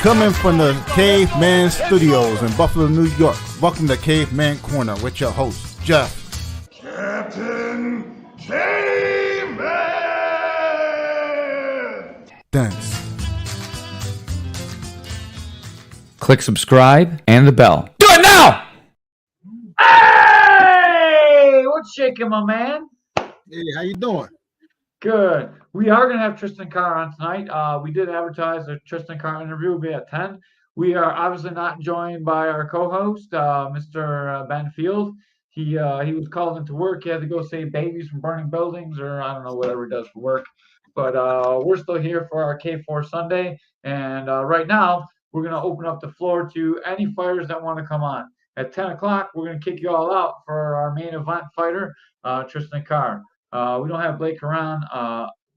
Coming from the Caveman Studios in Buffalo, New York. Welcome to Caveman Corner with your host, Jeff. Captain Caveman! Thanks. Click subscribe and the bell. Do it now! Hey! What's shaking, my man? Hey, how you doing? Good. We are going to have Tristan Carr on tonight. We did advertise the Tristan Carr interview will be at 10. We are obviously not joined by our co-host, Mr. Ben Field. He was called into work. He had to go save babies from burning buildings, or I don't know, whatever he does for work. But we're still here for our K4 Sunday. And right now, we're going to open up the floor to any fighters that want to come on. At 10 o'clock, we're going to kick you all out for our main event fighter, Tristan Carr. We don't have Blake Karan.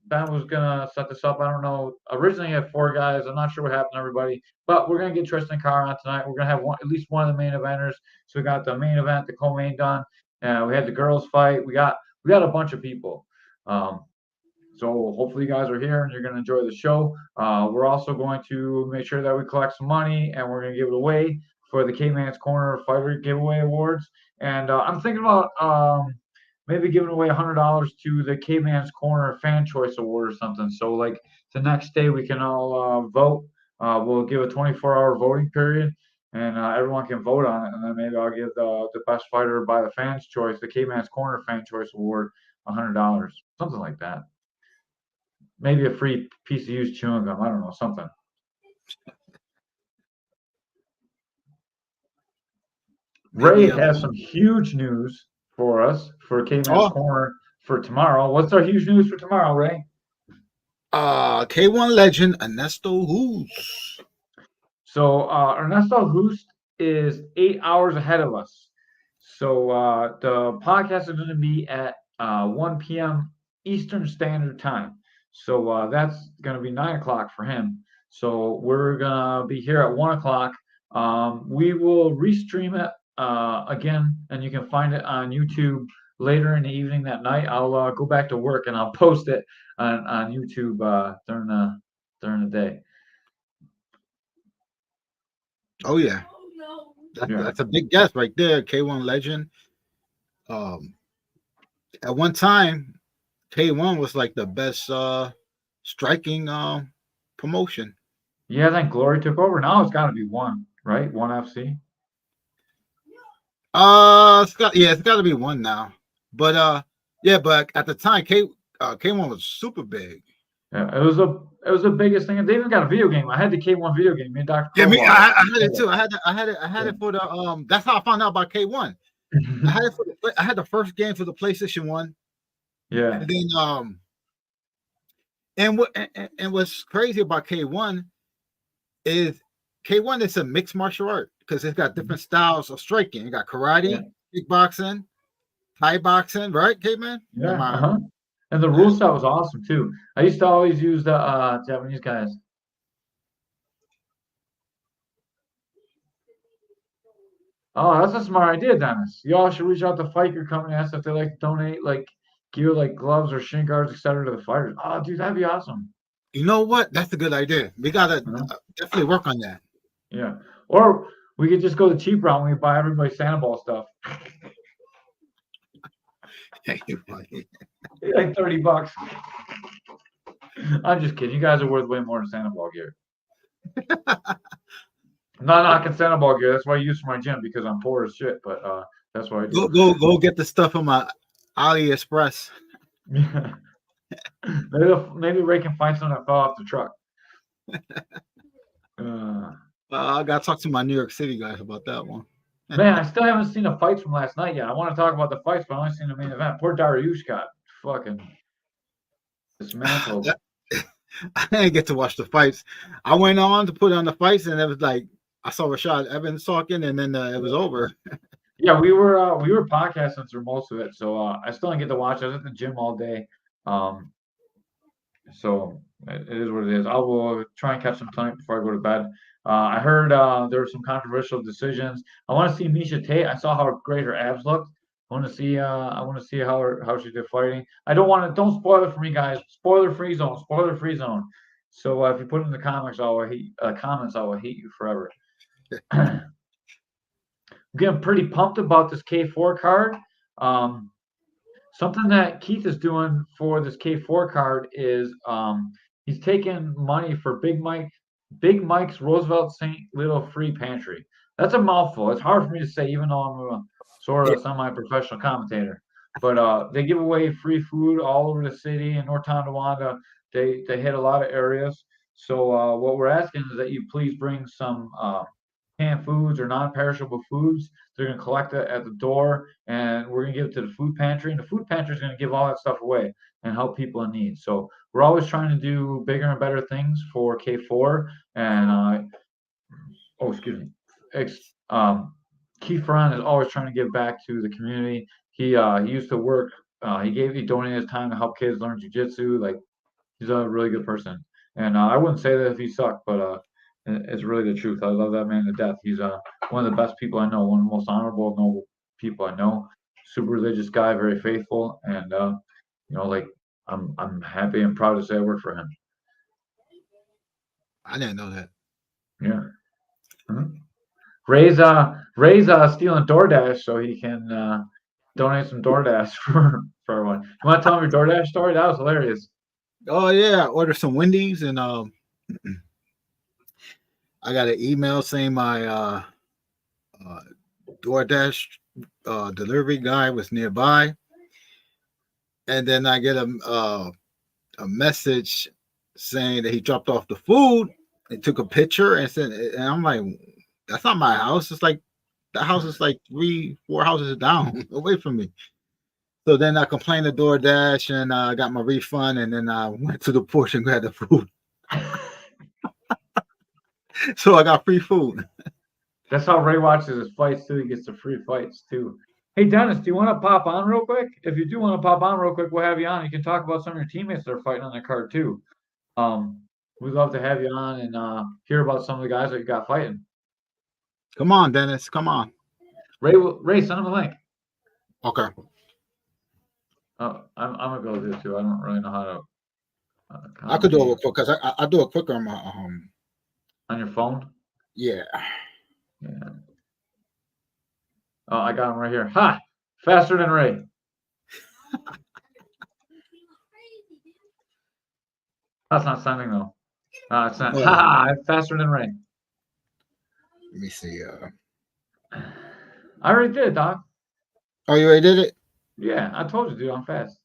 Ben was going to set this up. I don't know. Originally, he had 4 guys. I'm not sure what happened to everybody. But we're going to get Tristan Carr on tonight. We're going to have at least one of the main eventers. So we got the main event, the co-main done. We had the girls fight. We got a bunch of people. So hopefully you guys are here and you're going to enjoy the show. We're also going to make sure that we collect some money, and we're going to give it away for the Caveman's Corner Fighter Giveaway Awards. And I'm thinking about maybe giving away $100 to the Caveman's Corner Fan Choice Award or something. So like the next day we can all vote. We'll give a 24-hour voting period, and everyone can vote on it. And then maybe I'll give the best fighter by the Fans Choice, the Caveman's Corner Fan Choice Award, $100, something like that. Maybe a free piece of used chewing gum. I don't know, something. Ray has some huge news for us for Caveman's Corner for tomorrow. What's our huge news for tomorrow, Ray? K1 legend Ernesto Hoost. So Ernesto Hoost is 8 hours ahead of us. So the podcast is going to be at 1 p.m. Eastern Standard Time. So that's going to be 9 o'clock for him. So we're going to be here at 1 o'clock. We will restream it again, and you can find it on YouTube later in the evening that night. I'll go back to work and I'll post it on YouTube during the day. Oh yeah, that's a big guess right there. K1 legend. At one time, K1 was like the best striking promotion. Yeah, then Glory took over. Now it's got to be One, right? One FC. It's got to be One now. But but at the time, K1 was super big. Yeah, it was the biggest thing. They even got a video game. I had the K1 video game. Me and Dr. Yeah, I had it too. I had it for the That's how I found out about K1. I had the first game for the PlayStation 1. Yeah. And then and what's crazy about K1 is K1 is a mixed martial art because it's got different styles of striking. You got karate, kickboxing, Thai boxing, right, Caveman? Yeah. And the rule set was awesome too. I used to always use the Japanese guys. Oh, that's a smart idea, Dennis. You all should reach out to Fiker Company, ask if they like to donate like gear like gloves or shin guards, etc. to the fighters. Oh, dude, that'd be awesome. You know what? That's a good idea. We gotta definitely work on that. Yeah. Or we could just go the cheap route and we buy everybody Santa Ball stuff. Like $30. I'm just kidding. You guys are worth way more than Santa Ball gear. I'm not knocking Santa Ball gear. That's what I use for my gym because I'm poor as shit. But that's why I do. Go get the stuff from my AliExpress. Yeah. Maybe Ray can find something that fell off the truck. I gotta talk to my New York City guys about that one. Man, I still haven't seen the fights from last night yet. I want to talk about the fights, but I only seen the main event. Poor Dariush got fucking dismantled. I didn't get to watch the fights. I went on to put on the fights, and it was like I saw Rashad Evans talking, and then it was over. Yeah, we were podcasting through most of it, so I still didn't get to watch. I was at the gym all day, so it is what it is. I will try and catch some time before I go to bed. I heard there were some controversial decisions. I want to see Miesha Tate. I saw how great her abs looked. I want to see how she did fighting. Don't spoil it for me, guys. Spoiler free zone. So if you put it in the comments, I will hate you forever. I'm getting pretty pumped about this K4 card. Something that Keith is doing for this K4 card is he's taking money for Big Mike's Roosevelt St. Little Free Pantry. That's a mouthful. It's hard for me to say, even though I'm a sort of semi-professional commentator. But they give away free food all over the city. In North Tonawanda, they hit a lot of areas. So what we're asking is that you please bring some canned foods or non-perishable foods. They're going to collect it at the door, and we're going to give it to the food pantry. And the food pantry is going to give all that stuff away and help people in need. So we're always trying to do bigger and better things for K4. And Keith Ferran is always trying to give back to the community. He used to work. He donated his time to help kids learn jiu-jitsu. Like, he's a really good person. And I wouldn't say that if he sucked, but it's really the truth. I love that man to death. He's one of the best people I know, one of the most honorable, noble people I know. Super religious guy, very faithful, and I'm happy and proud to say I work for him. I didn't know that. Yeah. Mm-hmm. Ray's stealing DoorDash so he can donate some DoorDash for everyone. You want to tell him your DoorDash story? That was hilarious. Oh yeah, I ordered some Wendy's and I got an email saying my DoorDash delivery guy was nearby, and then I get a message saying that he dropped off the food and took a picture and said, and I'm like, that's not my house. It's like the house is like 3-4 houses down away from me. So then I complained to DoorDash and I got my refund, and then I went to the porch and grabbed the food. So I got free food. That's how Ray watches his fights too. He gets the free fights too. Hey Dennis, do you want to pop on real quick? If you do want to pop on real quick, we'll have you on. You can talk about some of your teammates that are fighting on the card too. We'd love to have you on and hear about some of the guys that you got fighting. Come on, Dennis. Come on. Ray, send him a link. Okay. I'm gonna go do it too. I don't really know how to. I could do it real quick because I do it quicker on my on your phone. Yeah. Oh, I got him right here. Ha! Faster than Ray. That's not sending though. It's not. Oh. Ha! Faster than Ray. Let me see. I already did it, Doc. Oh, you already did it? Yeah, I told you, dude. I'm fast.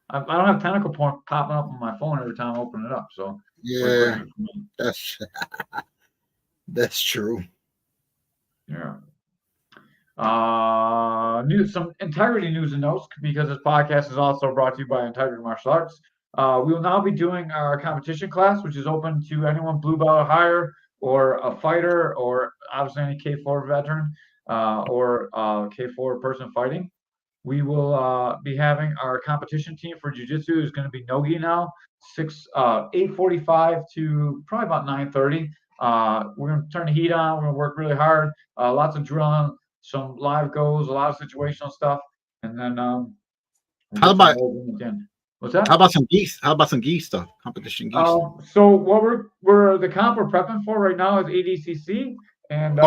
I don't have tentacle porn popping up on my phone every time I open it up. So yeah, that's true. Yeah. Some integrity news and notes, because this podcast is also brought to you by Integrity Martial Arts. We will now be doing our competition class, which is open to anyone blue belt or higher, or a fighter, or obviously any K4 veteran, or K4 person fighting. We will be having our competition team for jiu-jitsu is going to be Nogi now, 8:45 to probably about 9:30. We're going to turn the heat on. We're going to work really hard. Lots of drilling, some live goes, a lot of situational stuff, and then how about what's that? How about some geese? How about some geese stuff? Competition geese. So what we're the comp we're prepping for right now is ADCC and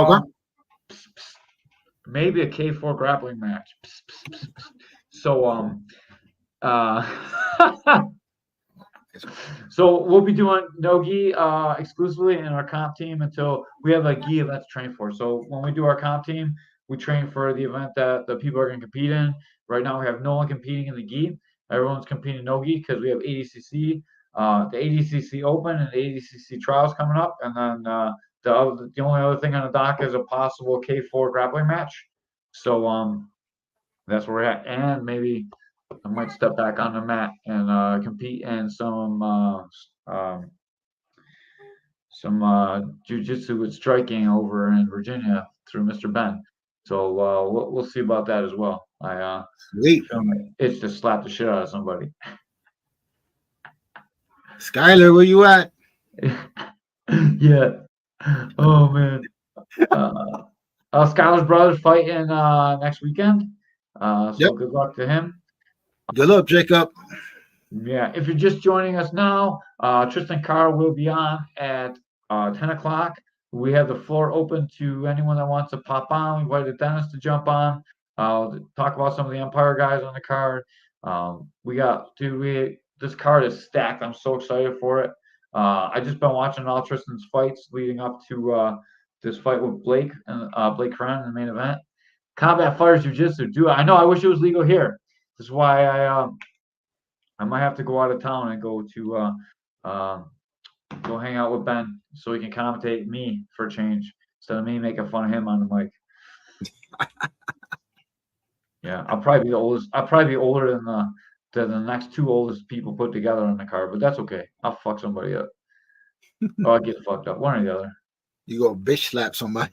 maybe a K4 grappling match. So so we'll be doing no-gi exclusively in our comp team until we have a gi event to train for. So when we do our comp team, we train for the event that the people are going to compete in. Right now we have no one competing in the gi. Everyone's competing in no-gi because we have ADCC, the ADCC Open and the ADCC Trials coming up, and then the only other thing on the dock is a possible K4 grappling match. So that's where we're at, and maybe I might step back on the mat and compete in some jiu-jitsu with striking over in Virginia through Mr. Ben. So we'll see about that as well. I itch to slap the shit out of somebody. Skyler, where you at? Yeah. Oh man. Skyler's brother's fighting next weekend. So Good luck to him. Good luck, Jacob. Yeah, if you're just joining us now, Tristan Carr will be on at 10 o'clock. We have the floor open to anyone that wants to pop on. We invited Dennis to jump on, talk about some of the Empire guys on the card. This card is stacked. I'm so excited for it. I just been watching all Tristan's fights leading up to this fight with Blake and Blake Curran in the main event. Combat Fighters Jiu-Jitsu. I know. I wish it was legal here. This is why I might have to go out of town and go hang out with Ben so he can commentate me for a change instead of me making fun of him on the mic. Yeah, I'll probably be the oldest. I'll probably be older than the next two oldest people put together on the card, but that's okay. I'll fuck somebody up. I'll get fucked up. One or the other. You go bitch slap somebody.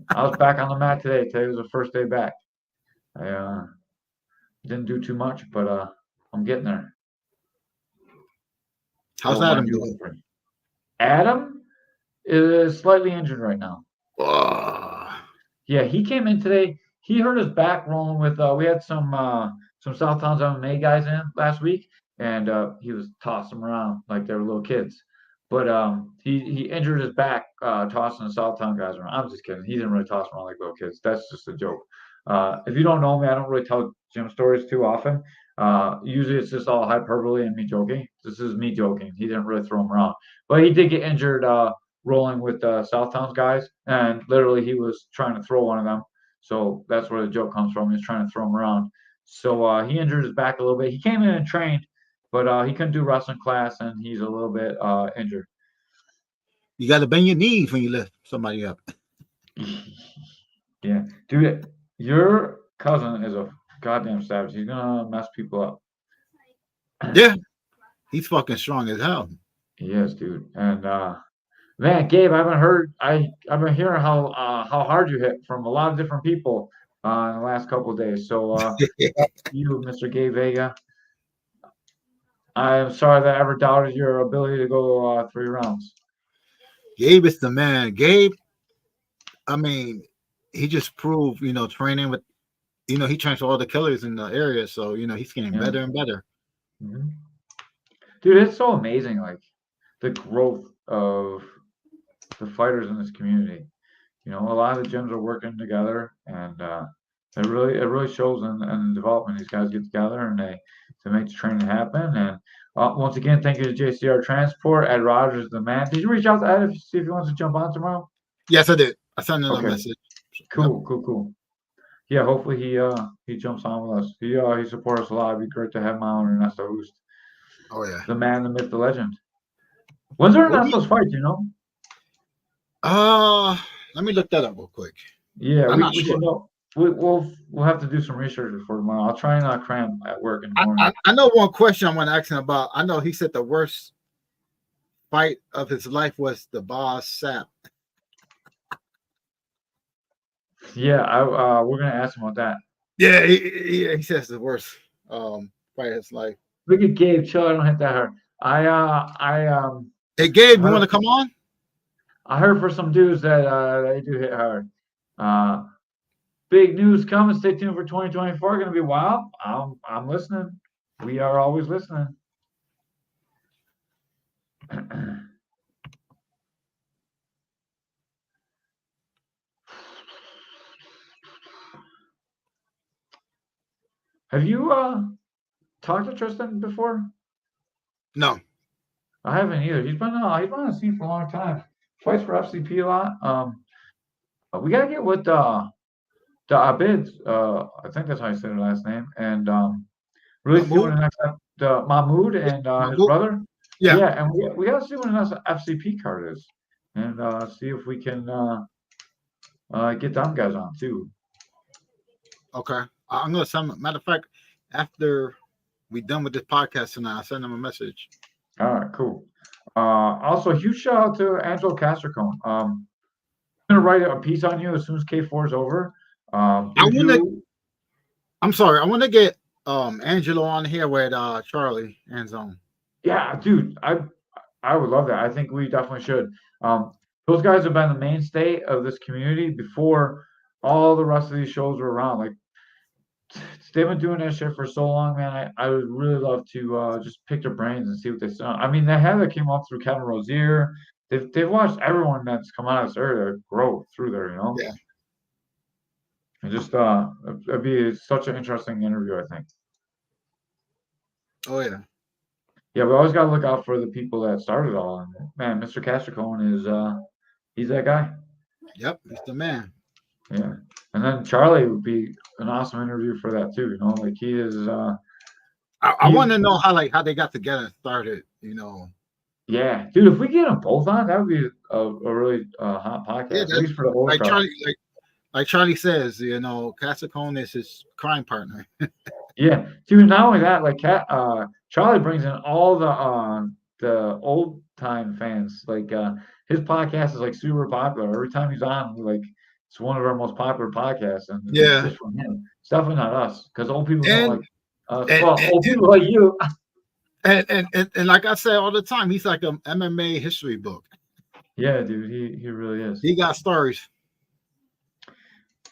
I was back on the mat today. Today was the first day back. I didn't do too much, but I'm getting there. How's Adam doing? Adam is slightly injured right now. Yeah, he came in today. He hurt his back rolling with. We had some South Towns MMA guys in last week, and he was tossing them around like they were little kids. But he injured his back tossing the South Town guys around. I'm just kidding. He didn't really toss them around like little kids. That's just a joke. If you don't know me, I don't really tell gym stories too often. Usually it's just all hyperbole and me joking. This is me joking. He didn't really throw him around, but he did get injured rolling with South Towns guys, and literally he was trying to throw one of them. So that's where the joke comes from. He's trying to throw him around. So he injured his back a little bit. He came in and trained, but he couldn't do wrestling class, and he's a little bit injured. You got to bend your knees when you lift somebody up. Yeah, dude, your cousin is a goddamn savage. He's gonna mess people up. Yeah, he's fucking strong as hell. He is, dude. And man, Gabe, I've been hearing how hard you hit from a lot of different people in the last couple of days. So you, Mr. Gabe Vega, I am sorry that I ever doubted your ability to go 3 rounds. Gabe is the man. Gabe, I mean, he just proved, training with, he trains all the killers in the area. So, he's getting better and better. Mm-hmm. Dude, it's so amazing, like the growth of the fighters in this community. A lot of the gyms are working together, and it really shows in development. These guys get together and they make the training happen. And once again, thank you to JCR Transport. Ed Rogers is the man. Did you reach out to Ed to see if he wants to jump on tomorrow? Yes, I did. I sent him a message. Cool. Yeah, hopefully he jumps on with us. He supports us a lot. It'd be great to have him on Ernesto Hoost. Oh yeah, the man, the myth, the legend. When's Ernesto's fight? Let me look that up real quick. Yeah, we should know. We'll have to do some research before tomorrow. I'll try and cram at work in the morning. I know one question I want to ask him about. I know he said the worst fight of his life was the Boss Sap. Yeah, we're gonna ask him about that. Yeah, he says the worst fight of his life. Look at Gabe. Chill. I don't hit that hard. Hey Gabe, you want to come on? I heard for some dudes that they do hit hard. Big news coming. Stay tuned for 2024. Going to be wild. I'm listening. We are always listening. Have you talked to Tristan before? No, I haven't either. He's been on the scene for a long time. Fights for FCP a lot. We gotta get with the Abid. I think that's how you say their last name. And really see what the next Mahmoud and his brother. Yeah, and we gotta see what the next FCP card is, and see if we can get them guys on too. Okay, I'm gonna send. Matter of fact, after we done with this podcast tonight, I'll send them a message. All right, cool. Also, huge shout out to Angelo Castricone. I'm gonna write a piece on you as soon as K4 is over. I'm sorry, I want to get Angelo on here with Charlie and Zone. Yeah, dude, I would love that. I think we definitely should. Those guys have been the mainstay of this community before all the rest of these shows were around. Like they've been doing that shit for so long, man. I would really love to just pick their brains and see what they sound. I mean, they have that came up through Kevin Rozier. They've watched everyone that's come out of this area grow through there, you know. Yeah. And just it'd be such an interesting interview, I think. Oh yeah. Yeah, we always gotta look out for the people that started all. And man, Mr. Castricone is he's that guy. Yep, he's the man. Yeah. And then Charlie would be an awesome interview for that too, you know, like he is I want to know how they got together and started, you know. yeah, dude, if we get them both on, that would be a really hot podcast, Yeah, at least for the old like crowd. like Charlie says, you know, Castricone is his crime partner. Yeah, dude. Not only that, like Charlie brings in all the old time fans. Like his podcast is like super popular. Every time he's on, like it's one of our most popular podcasts, and it's Yeah. just from him. It's definitely not us, because old people don't And like us. Well, old people like you. And like I say all the time, he's like an MMA history book. Yeah, dude, he really is. He got stories.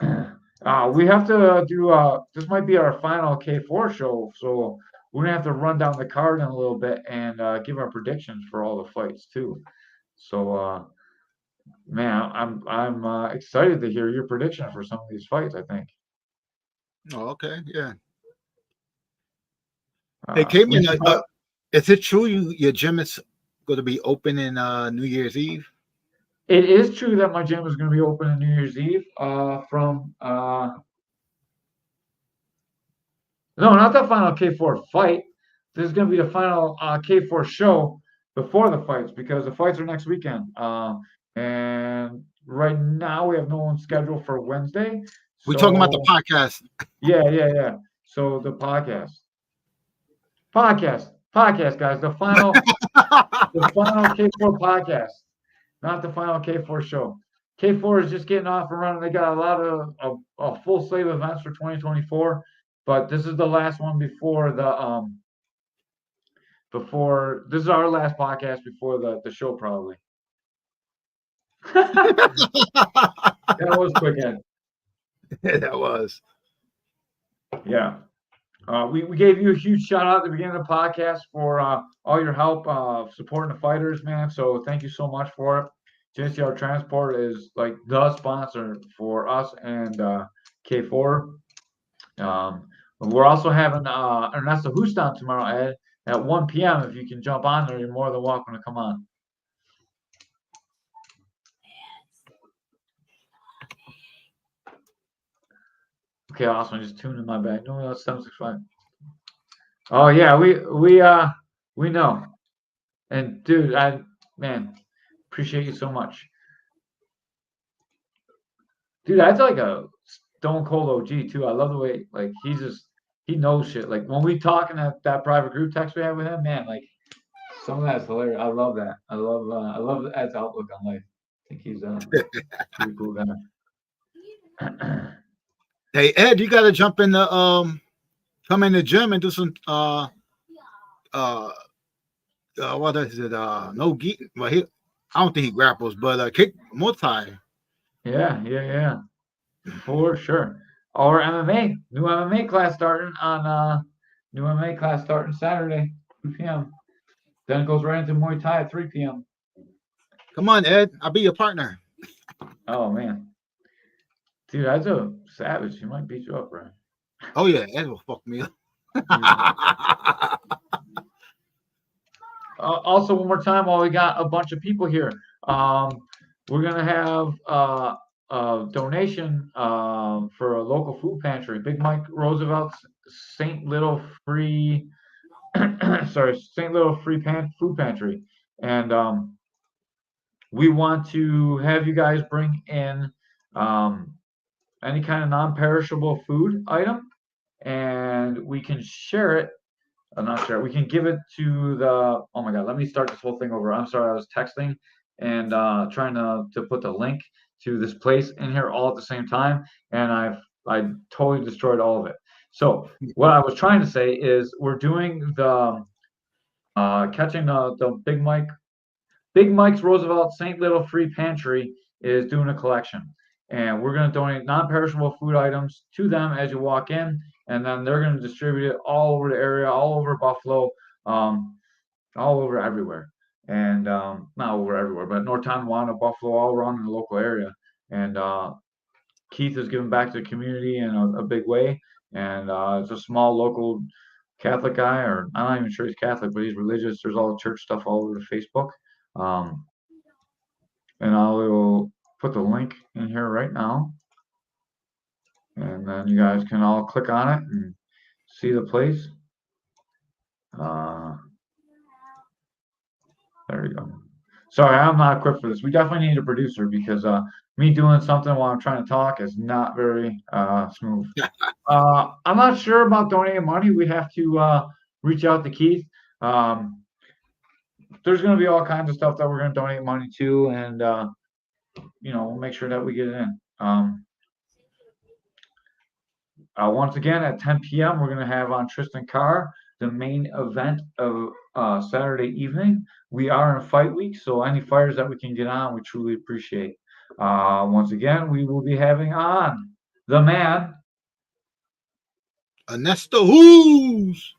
We have to do this might be our final K4 show, so we're gonna have to run down the card in a little bit and give our predictions for all the fights too. So man, I'm excited to hear your prediction for some of these fights, I think. Oh, okay, yeah. Hey, Caveman, we should is it true your gym is going to be open in New Year's Eve? It is true that my gym is going to be open on New Year's Eve. No, not the final K4 fight. This is going to be the final K4 show before the fights, because the fights are next weekend. And right now we have no one scheduled for Wednesday. We're talking about the podcast. Yeah. So the podcast, guys. The final K4 podcast, not the final K4 show. K4 is just getting off and running. They got a lot of a full slate of events for 2024, but this is the last one before this is our last podcast before the show, probably. That was quick, Ed. Yeah, that was. Yeah. We gave you a huge shout out at the beginning of the podcast for all your help supporting the fighters, man. So thank you so much for it. JCR Transport is like the sponsor for us and K4. We're also having Ernesto Houston tomorrow, Ed, at 1 p.m. If you can jump on there, you're more than welcome to come on. Okay, awesome. I just tuned in my back. No, that's 765. Oh yeah, we know. And dude, man, appreciate you so much. Dude, that's like a stone cold OG too. I love the way like he knows shit. Like when we talk in that private group text we have with him, man, like some of that's hilarious. I love that. I love Ed's outlook on life. I think he's a pretty cool guy. Hey Ed, you got to jump in the come in the gym and do some what is it? No gi. Well, I don't think he grapples, but kick multi. Yeah, for sure. Or MMA, new MMA class starting Saturday, 2 p.m. Then it goes right into Muay Thai at 3 p.m. Come on, Ed, I'll be your partner. Oh man, dude, that's a savage. He might beat you up, right? Oh yeah, Ed will fuck me up. Also, one more time, while we got a bunch of people here, we're gonna have a donation for a local food pantry, Big Mike Roosevelt's St. Little Free Food Pantry, and we want to have you guys bring in any kind of non-perishable food item, and we can share it. We can give it to the. Oh my God! Let me start this whole thing over. I'm sorry, I was texting and trying to put the link to this place in here all at the same time, and I totally destroyed all of it. So what I was trying to say is we're doing the catching the Big Mike's Roosevelt St. Little Free Pantry is doing a collection, and we're going to donate non-perishable food items to them as you walk in. and then they're going to distribute it all over the area, all over Buffalo, all over everywhere. And not over everywhere, but North Tonawanda, Buffalo, all around in the local area. And Keith is giving back to the community in a big way. And it's a small local Catholic guy, or I'm not even sure he's Catholic, but he's religious. There's all the church stuff all over the Facebook. And I will put the link in here right now. And then you guys can all click on it and see the place. There we go. Sorry, I'm not equipped for this. We definitely need a producer because me doing something while I'm trying to talk is not very smooth. I'm not sure about donating money. We have to reach out to Keith. There's going to be all kinds of stuff that we're going to donate money to, and we'll make sure that we get it in. Once again, at 10 p.m., we're going to have on Tristan Carr, the main event of Saturday evening. We are in fight week, so any fighters that we can get on, we truly appreciate. Once again, we will be having on the man, Ernesto Who's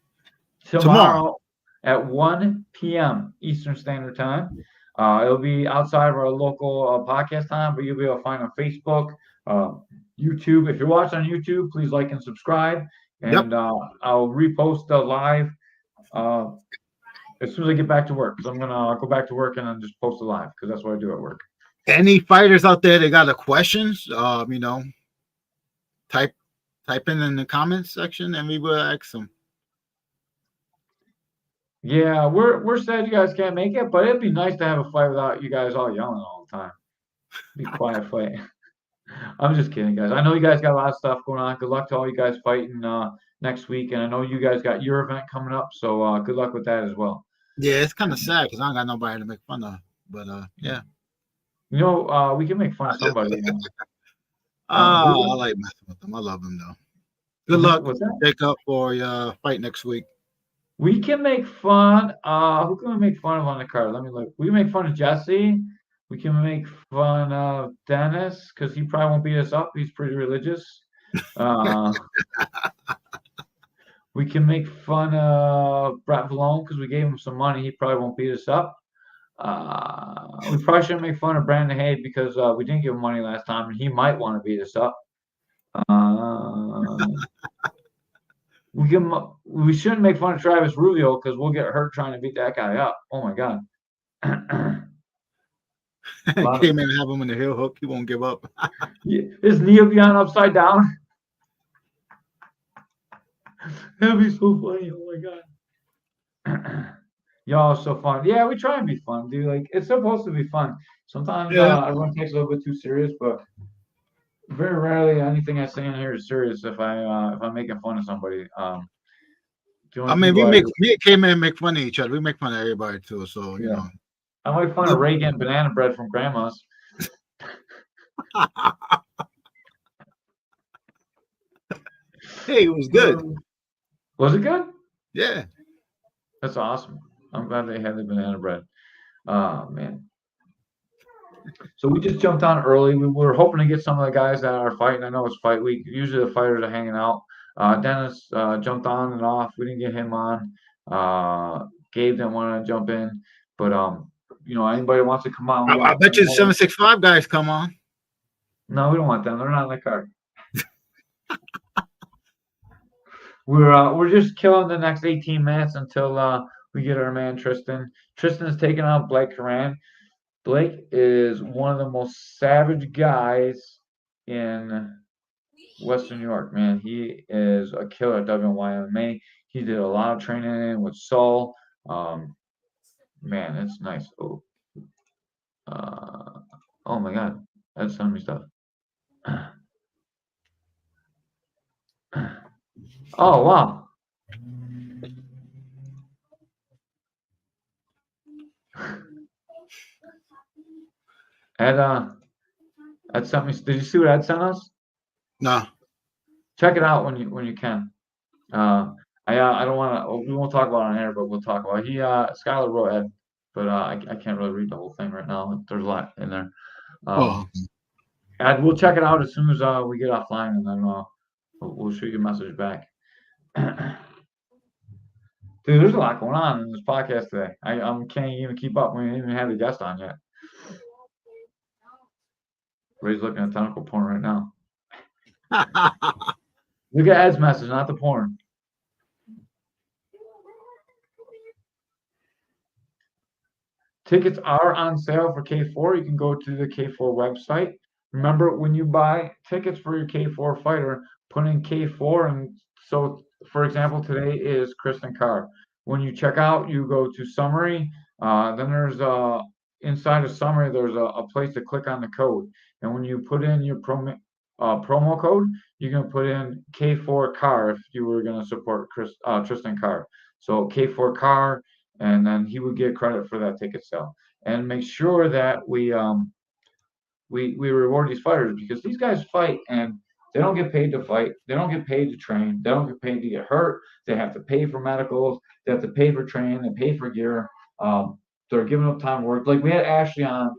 tomorrow at 1 p.m. Eastern Standard Time. It'll be outside of our local podcast time, but you'll be able to find on Facebook, YouTube. If you're watching on YouTube, please like and subscribe. And I'll repost the live as soon as I get back to work, because I'm going to go back to work and then just post it live, because that's what I do at work. Any fighters out there that got a questions, type in the comments section and we will ask them. Yeah, we're sad you guys can't make it, but it'd be nice to have a fight without you guys all yelling all the time. Be quiet fight. I'm just kidding, guys. I know you guys got a lot of stuff going on. Good luck to all you guys fighting next week, and I know you guys got your event coming up, so good luck with that as well. Yeah, it's kind of sad because I don't got nobody to make fun of, but yeah. We can make fun of somebody. I like messing with them. I love them though. Good luck, Jacob, for your fight next week. We can make fun. Who can we make fun of on the card? Let me look. We can make fun of Jesse. We can make fun of Dennis because he probably won't beat us up. He's pretty religious. We can make fun of Brett Valone because we gave him some money. He probably won't beat us up. We probably shouldn't make fun of Brandon Hayde because we didn't give him money last time, and he might want to beat us up. We shouldn't make fun of Travis Rubio because we'll get hurt trying to beat that guy up. Oh my God. Caveman have him in the heel hook. He won't give up. His knee will be on upside down. That'd be so funny. Oh my God. Y'all are so fun. Yeah, we try and be fun, dude. Like, it's supposed to be fun. Sometimes everyone takes it a little bit too serious, but very rarely anything I say in here is serious if I'm making fun of somebody. I mean, me and Caveman make fun of each other. We make fun of everybody too. So you know. I make fun of Ray getting banana bread from grandma's. Hey, it was good. Was it good? Yeah. That's awesome. I'm glad they had the banana bread. Oh, man. So we just jumped on early. We were hoping to get some of the guys that are fighting. I know it's fight week. Usually the fighters are hanging out. Dennis jumped on and off. We didn't get him on. Gabe didn't want to jump in. But, anybody wants to come on. I bet you the 765 guys come on. No, we don't want them. They're not on the card. We're just killing the next 18 minutes until we get our man Tristan. Tristan's taking out Blake Coran. Blake is one of the most savage guys in Western New York, man. He is a killer at WYMA. He did a lot of training with Saul. Man, it's nice. Oh my God, that's sending me stuff. Oh wow. Ed sent me. Did you see what Ed sent us? No. Check it out when you can. I don't want to. We won't talk about it on air, but we'll talk about it. Skylar wrote Ed, but I can't really read the whole thing right now. There's a lot in there. Ed, we'll check it out as soon as we get offline, and then we'll shoot you a message back. Dude, there's a lot going on in this podcast today. I can't even keep up. We didn't even have the guest on yet. Ray's looking at tentacle porn right now. Look at Ed's message, not the porn. Tickets are on sale for K4. You can go to the K4 website. Remember, when you buy tickets for your K4 fighter, put in K4. And so, for example, today is Tristan Carr. When you check out, you go to summary. Then there's inside of summary, there's a place to click on the code. And when you put in your promo code, you can put in K4 Carr if you were going to support Tristan Carr. So K4 Carr, and then he would get credit for that ticket sale. And make sure that we reward these fighters, because these guys fight and they don't get paid to fight. They don't get paid to train. They don't get paid to get hurt. They have to pay for medicals. They have to pay for training. They pay for gear. They're giving up time to work. Like we had Ashley on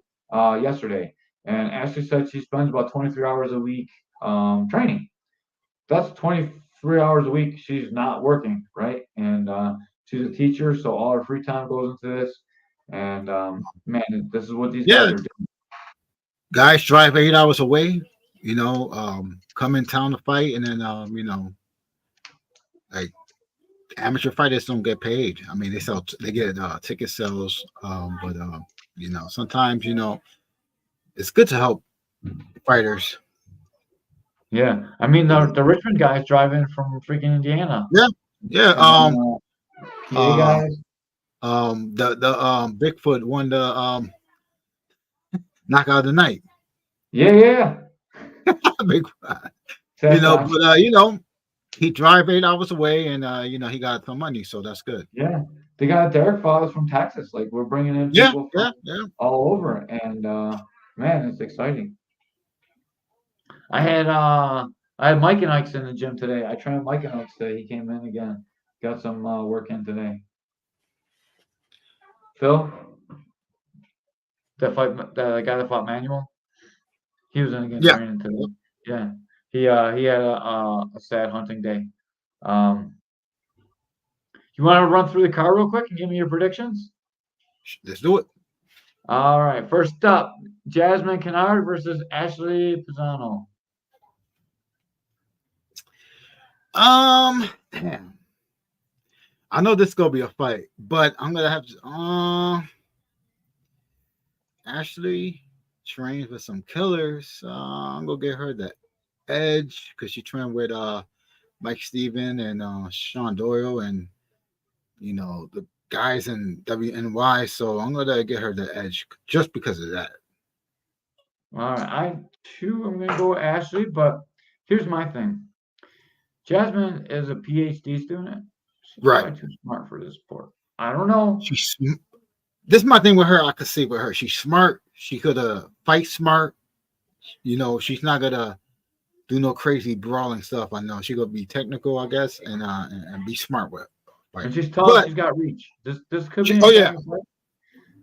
yesterday, and Ashley said she spends about 23 hours a week training. That's 23 hours a week she's not working, right? And she's a teacher, so all her free time goes into this. And man, this is what these guys are doing. Guys drive 8 hours away, come in town to fight, and then like amateur fighters don't get paid. I mean, they get ticket sales, but sometimes it's good to help fighters. Yeah, I mean the Richmond guys drive in from freaking Indiana. Yeah. PA guys. The Bigfoot won the knockout of the night. Yeah. Big, he drive 8 hours away, and he got some money, so that's good. Yeah, they got Derek Fathers from Texas. Like we're bringing in people from all over, and man, it's exciting. I had Mike and Ike's in the gym today. I trained Mike and Ike today. He came in again, got some work in today. Phil, the guy that fought Manuel, he was in again training today. Yeah, he had a sad hunting day. You want to run through the card real quick and give me your predictions? Let's do it. All right. First up, Jasmine Kennard versus Ashley Pisano. I know this is gonna be a fight, but I'm gonna have to. Ashley trains with some killers. I'm gonna get her the edge because she trained with Mike Steven and Sean Doyle and the guys in WNY. So I'm gonna get her the edge just because of that. All right, I'm gonna go with Ashley, but here's my thing. Jasmine is a PhD student. She's probably too smart for this sport. I don't know. This is my thing with her. I could see with her. She's smart. She could fight smart. She's not gonna do no crazy brawling stuff. I know she's gonna be technical, I guess, and be smart with it. And she's tall. She's got reach. This could be.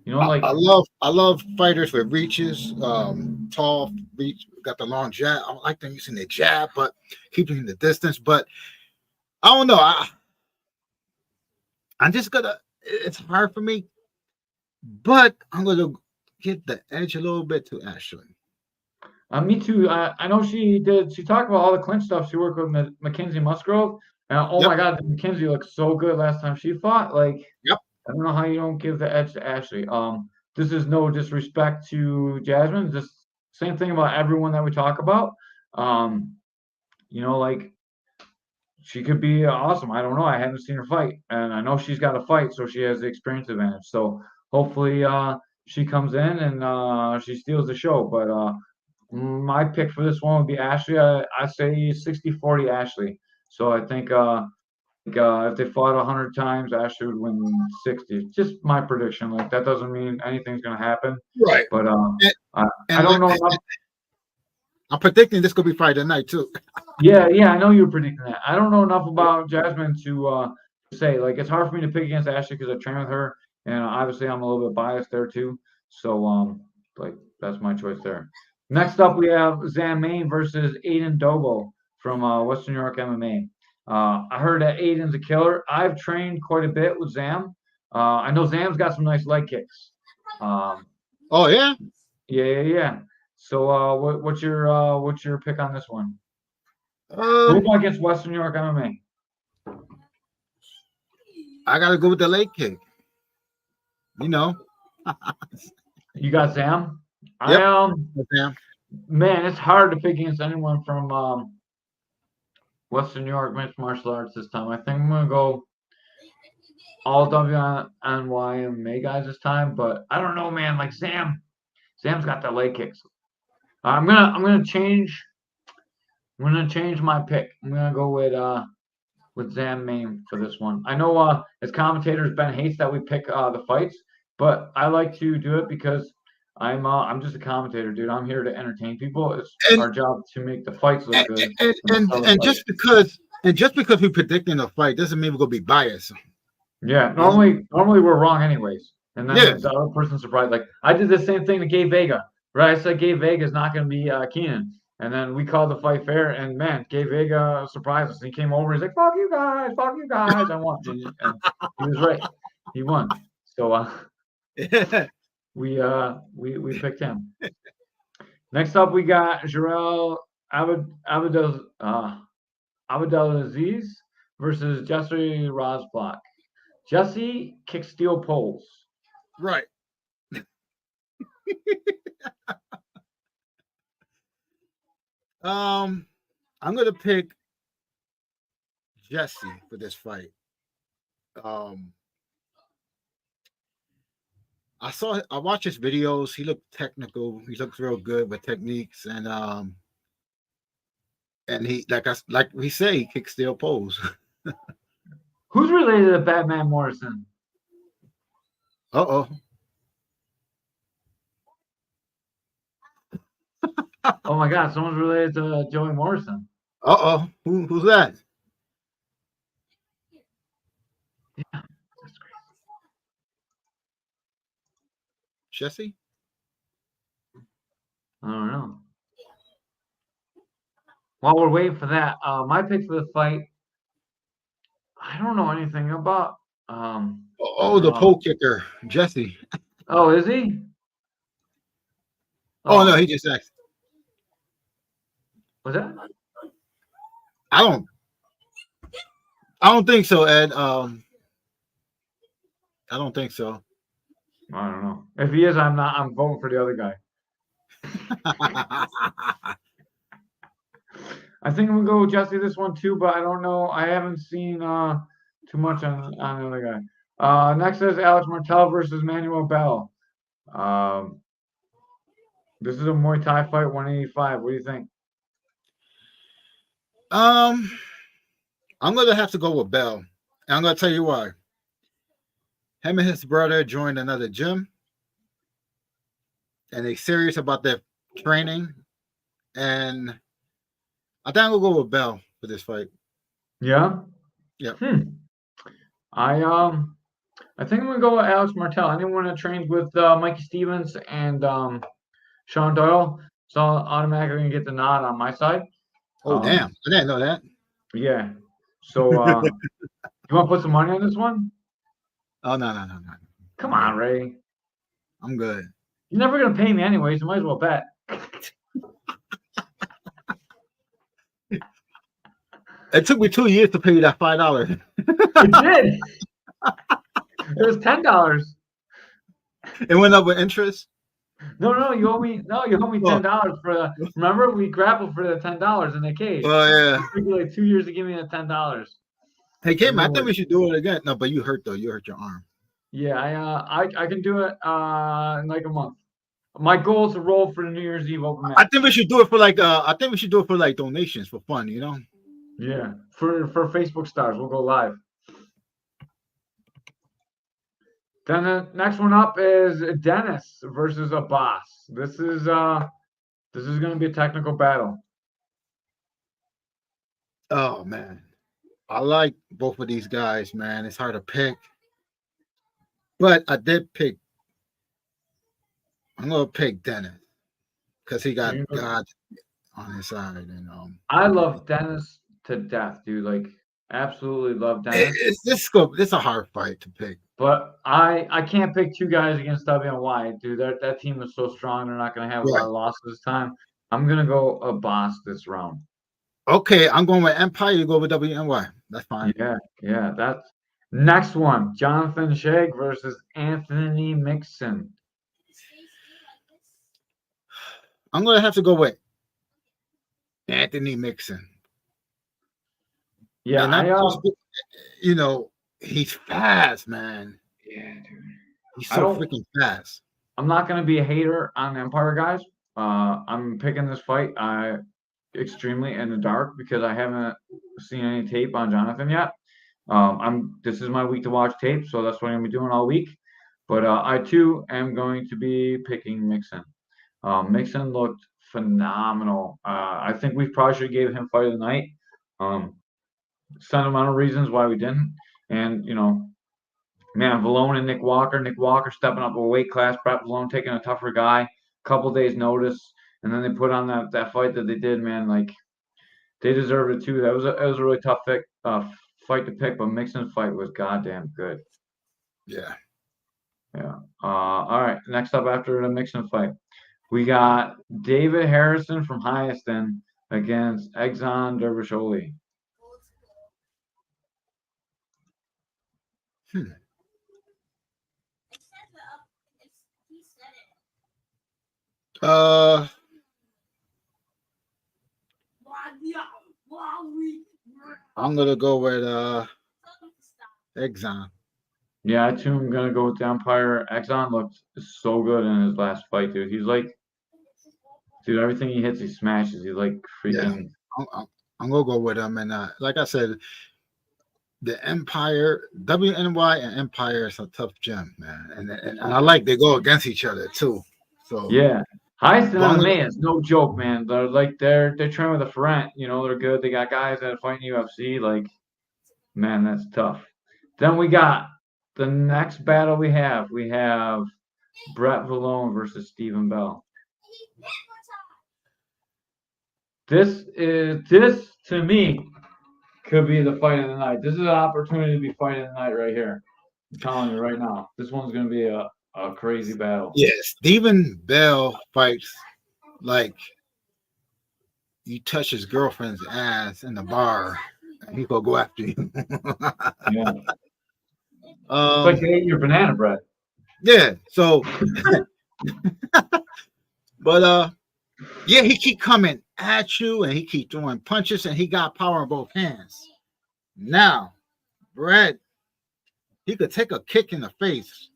I love fighters with reaches, tall reach, got the long jab. I don't like them using their jab, but keeping the distance. But I don't know. I'm just gonna. It's hard for me, but I'm gonna get the edge a little bit to Ashley. Me too. I know she did. She talked about all the clinch stuff. She worked with Mackenzie Musgrove. And my God, Mackenzie looked so good last time she fought. Like, I don't know how you don't give the edge to Ashley. This is no disrespect to Jasmine. Just same thing about everyone that we talk about. Like she could be awesome. I don't know. I haven't seen her fight, and I know she's got a fight, so she has the experience advantage. So hopefully, she comes in and she steals the show. But my pick for this one would be Ashley. I say 60-40 Ashley. So I think if they fought 100 times, Ashley would win 60. Just my prediction. Like that doesn't mean anything's going to happen. Right. But I don't know. I'm predicting this could be Friday night too. Yeah, I know you're predicting that. I don't know enough about Jasmine to say. Like it's hard for me to pick against Ashley because I train with her, and obviously I'm a little bit biased there too. So that's my choice there. Next up, we have Zan Main versus Aiden Dobo from Western New York MMA. I heard that Aiden's a killer. I've trained quite a bit with Zam. I know Zam's got some nice leg kicks. Oh yeah. Yeah. So, what's your pick on this one? Um, Who's against Western New York MMA? I gotta go with the leg kick. You know. You got Zam. Yep. I man, it's hard to pick against anyone from Western New York mixed martial arts this time. I think I'm gonna go all WNYMA guys this time, but I don't know, man. Like Zam's got the leg kicks. I'm gonna change. I'm gonna change my pick. I'm gonna go with Zam Main for this one. I know as commentators Ben hates that we pick the fights, but I like to do it because I'm just a commentator, dude. I'm here to entertain people. It's our job to make the fights look good. And just because we're predicting a fight doesn't mean we're gonna be biased. Yeah, normally we're wrong anyways. And then the other person's surprised. Like I did the same thing to Gabe Vega, right? I said Gabe Vega is not going to be Keenan, and then we called the fight fair. And man, Gabe Vega surprised us. He came over. He's like, fuck you guys. I won." And he was right. He won. So we picked him. Next up, we got Jarrell Abdelaziz versus Jesse Rosblock. Jesse kicks steel poles. Right. I'm gonna pick Jesse for this fight. I watched his videos. He looked technical. He looks real good with techniques, and he like we say, he kicks steel poles. Who's related to Batman Morrison? Oh my God, someone's related to Joey Morrison. Who's that? Yeah, that's great. Jesse? I don't know. While we're waiting for that, my pick for the fight, I don't know anything about. The pole kicker, Jesse. Oh, is he? Oh no, he just asked. Was that? I don't think so, Ed. I don't think so. I don't know. If he is, I'm not. I'm voting for the other guy. I think I'm gonna go with Jesse this one too, but I don't know. I haven't seen too much on the other guy. Next is Alex Martel versus Manuel Bell. This is a Muay Thai fight, 185. What do you think? I'm gonna have to go with Bell. And I'm gonna tell you why. Him and his brother joined another gym, and they're serious about their training. And I think I'm gonna go with Bell for this fight. Yeah. Yep. I think I'm gonna go with Alex Martel. Anyone that trains with Mikey Stevens and Sean Doyle, so automatically gonna get the nod on my side. Oh damn! I didn't know that. Yeah. So you want to put some money on this one? Oh no. Come on, Ray. I'm good. You're never gonna pay me anyway, so might as well bet. It took me 2 years to pay you that $5. It did. It was $10. It went up with interest. No, you owe me. No, you owe me $10 for the. Remember, we grappled for the $10 in the cage. Oh yeah. It took you like 2 years to give me the $10. Hey, Caveman, I think we should do it again. No, but you hurt though. You hurt your arm. Yeah, I can do it in like a month. My goal is to roll for the New Year's Eve open match. I think we should do it for like donations for fun, you know? Yeah, for Facebook stars, we'll go live. Then the next one up is Dennis versus Abbas. This is going to be a technical battle. Oh man, I like both of these guys, man. It's hard to pick, but I did pick. I'm gonna pick Dennis because he got God on his side, and I love Dennis to death, dude. Like Absolutely love Dennis. It's a hard fight to pick. But I can't pick two guys against WNY, dude. That team is so strong. They're not going to have a lot of losses this time. I'm going to go a boss this round. Okay, I'm going with Empire. You go with WNY. That's fine. Yeah. That's next one. Jonathan Shag versus Anthony Mixon. I'm going to have to go with Anthony Mixon. Yeah, he's fast, man. Yeah, dude. He's so freaking fast. I'm not going to be a hater on Empire guys. I'm picking this fight extremely in the dark because I haven't seen any tape on Jonathan yet. This is my week to watch tape, so that's what I'm going to be doing all week. But I too am going to be picking Mixon. Mixon looked phenomenal. I think we probably should have gave him fight of the night. Sentimental reasons why we didn't, and man, Valone and Nick Walker stepping up a weight class. Brett Valone taking a tougher guy, a couple days notice, and then they put on that fight that they did. Man, like they deserved it too. It was a really tough fight to pick, but Mixon's fight was goddamn good. Yeah. All right. Next up after the Mixon fight, we got David Harrison from Hyaston against Exxon Dervisholi. I'm gonna go with Exxon. Yeah, I too am gonna go with the Empire. Exxon looked so good in his last fight, dude. He's like, dude, everything he hits, he smashes. He's like freaking. Yeah, I'm gonna go with him, and like I said, the Empire, WNY and Empire is a tough gym, man, and I like they go against each other too. So yeah, Hyaston MMA is no joke, man. They're training with a Ferent. They're good. They got guys that fight in UFC. Like, man, that's tough. Then we got the next battle we have. We have Brett Valone versus Stephen Bell. This to me could be the fight of the night. This is an opportunity to be fight of the night right here. I'm telling you right now. This one's going to be a crazy battle. Yeah, Stephen Bell fights like you touch his girlfriend's ass in the bar, and he gonna go after you. Yeah. It's like you ate your banana bread. Yeah. So, but yeah, he keep coming at you, and he keep throwing punches, and he got power in both hands. Now, Brett, he could take a kick in the face,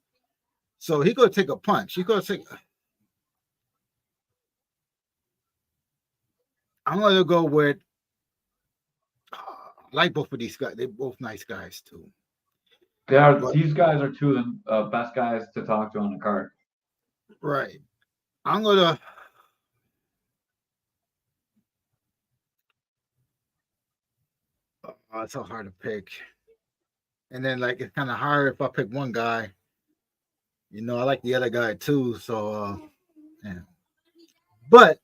so he gonna take a punch. He gonna take. I'm gonna go with. Like both of these guys, they're both nice guys too. These guys are two of the best guys to talk to on the card. Right. I'm gonna. It's so hard to pick. And then, like, it's kind of hard if I pick one guy. I like the other guy too. So, yeah. But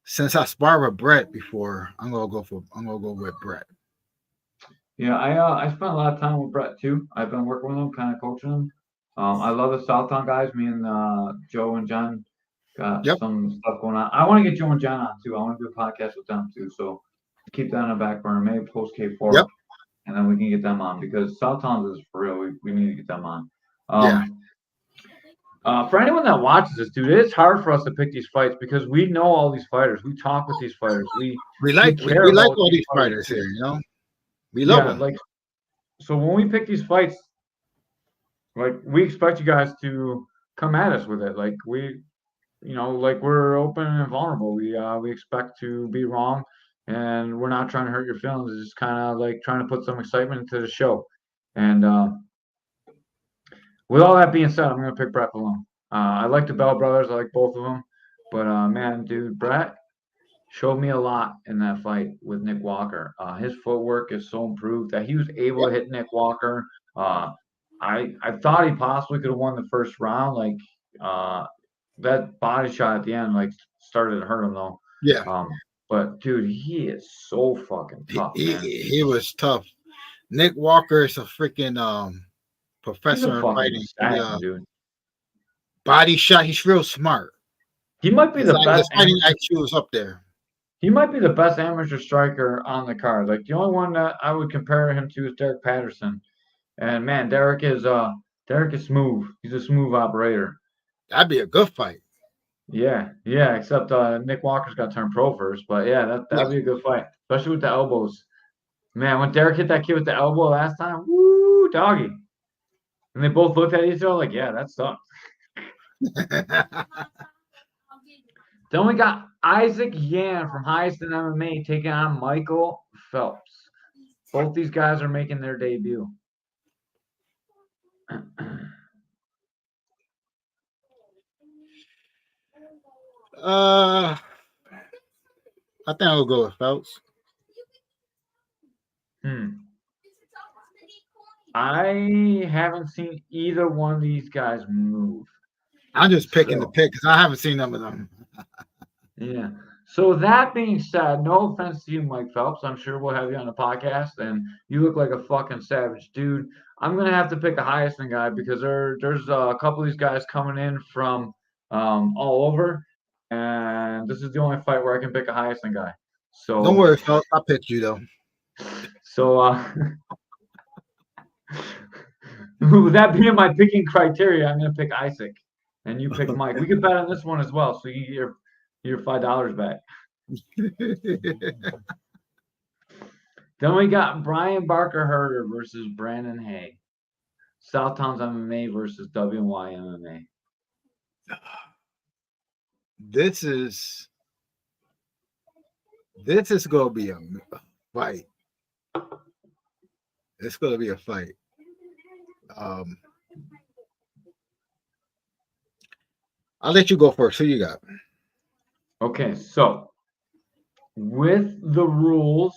since I sparred with Brett before, I'm gonna go with Brett. Yeah, I spent a lot of time with Brett too. I've been working with him, kind of coaching him. I love the Southtown guys. Me and Joe and John got some stuff going on. I want to get Joe and John on too. I want to do a podcast with them too. So keep that on the back burner. Maybe post K4, and then we can get them on because Southtown is for real. We need to get them on. For anyone that watches this, dude, it's hard for us to pick these fights because we know all these fighters. We talk with these fighters. We like all these fighters here. We love them. So when we pick these fights, like we expect you guys to come at us with it. Like we're open and vulnerable. We expect to be wrong, and we're not trying to hurt your feelings. It's just kind of like trying to put some excitement into the show. And with all that being said, I'm going to pick Brett Valone. I like the Bell brothers. I like both of them. But, man, dude, Brett showed me a lot in that fight with Nick Walker. His footwork is so improved that he was able to hit Nick Walker. I thought he possibly could have won the first round. Like, that body shot at the end, like, started to hurt him, though. Yeah. But dude, he is so fucking tough, man. He was tough. Nick Walker is a freaking He's professor a in fucking fighting. He, assassin, dude. body shot. He's real smart. He might be the His best. fighting IQ is up there. He might be the best amateur striker on the card. Like the only one that I would compare him to is Derek Patterson. And man, Derek is smooth. He's a smooth operator. That'd be a good fight. Yeah, except Nick Walker's got to turn pro first. But yeah, that'd be a good fight, especially with the elbows. Man, when Derek hit that kid with the elbow last time, woo, doggy. And they both looked at each other like, yeah, that sucks. Then we got Isaac Yan from Highest in MMA taking on Michael Phelps. Both these guys are making their debut. I think I'll go with Phelps. I haven't seen either one of these guys move. I'm just picking the pick because I haven't seen none of them. Yeah. So that being said, no offense to you, Mike Phelps. I'm sure we'll have you on the podcast, and you look like a fucking savage dude. I'm gonna have to pick a highest guy because there's a couple of these guys coming in from all over, and this is the only fight where I can pick a highest guy. So don't worry, Phelps. I picked you though. So with that being my picking criteria, I'm gonna pick Isaac, and you pick Mike. We could bet on this one as well, so you get your $5 back. Then we got Brian Barker Herder versus Brandon Hay. Southtown's MMA versus WY MMA. This is gonna be a fight. It's gonna be a fight. I'll let you go first. Who you got? Okay, so with the rules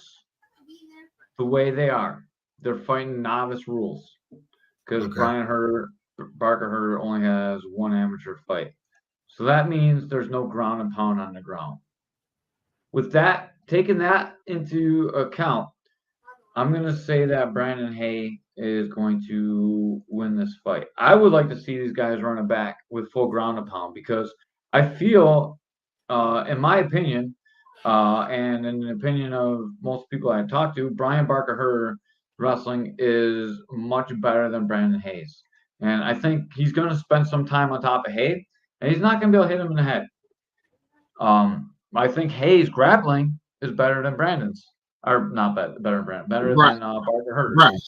the way they are, they're fighting novice rules because Barker Herder only has one amateur fight. So that means there's no ground and pound on the ground. With that, taking that into account, I'm going to say that Brandon Hay is going to win this fight. I would like to see these guys run it back with full ground and pound because I feel, in my opinion, and in the opinion of most people I've talked to, Brian Barker Herder wrestling is much better than Brandon Hayes. And I think he's going to spend some time on top of Hay, and he's not going to be able to hit him in the head. I think Hayes' grappling is better than Brandon's. Or not better than Brandon, better than Barker Herder. Right?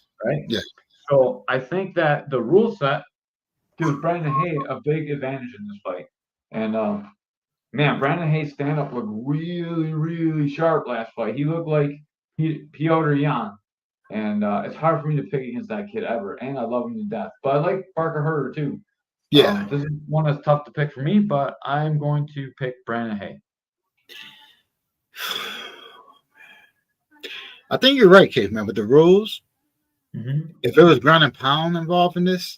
Yeah. So I think that the rule set gives Brandon Hay a big advantage in this fight. And man, Brandon Hayes' stand-up looked really, really sharp last fight. He looked like Piotr Jan. And it's hard for me to pick against that kid ever. And I love him to death. But I like Barker Herder too. Yeah. This is one that's tough to pick for me, but I'm going to pick Brandon Hay. I think you're right, Caveman. With the rules, if it was ground and pound involved in this,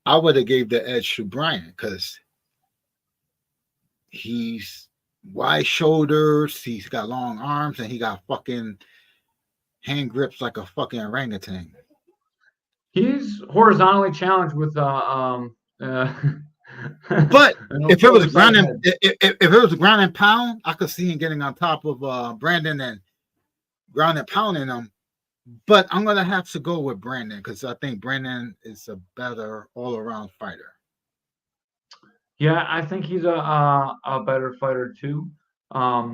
I would have gave the edge to Brian because he's wide shoulders, he's got long arms, and he got fucking hand grips like a fucking orangutan. He's horizontally challenged with but if it was ground and if it was ground and pound, I could see him getting on top of Brandon and ground and pounding him. But I'm gonna have to go with Brandon because I think Brandon is a better all-around fighter. Yeah, I think he's a better fighter too. Yeah.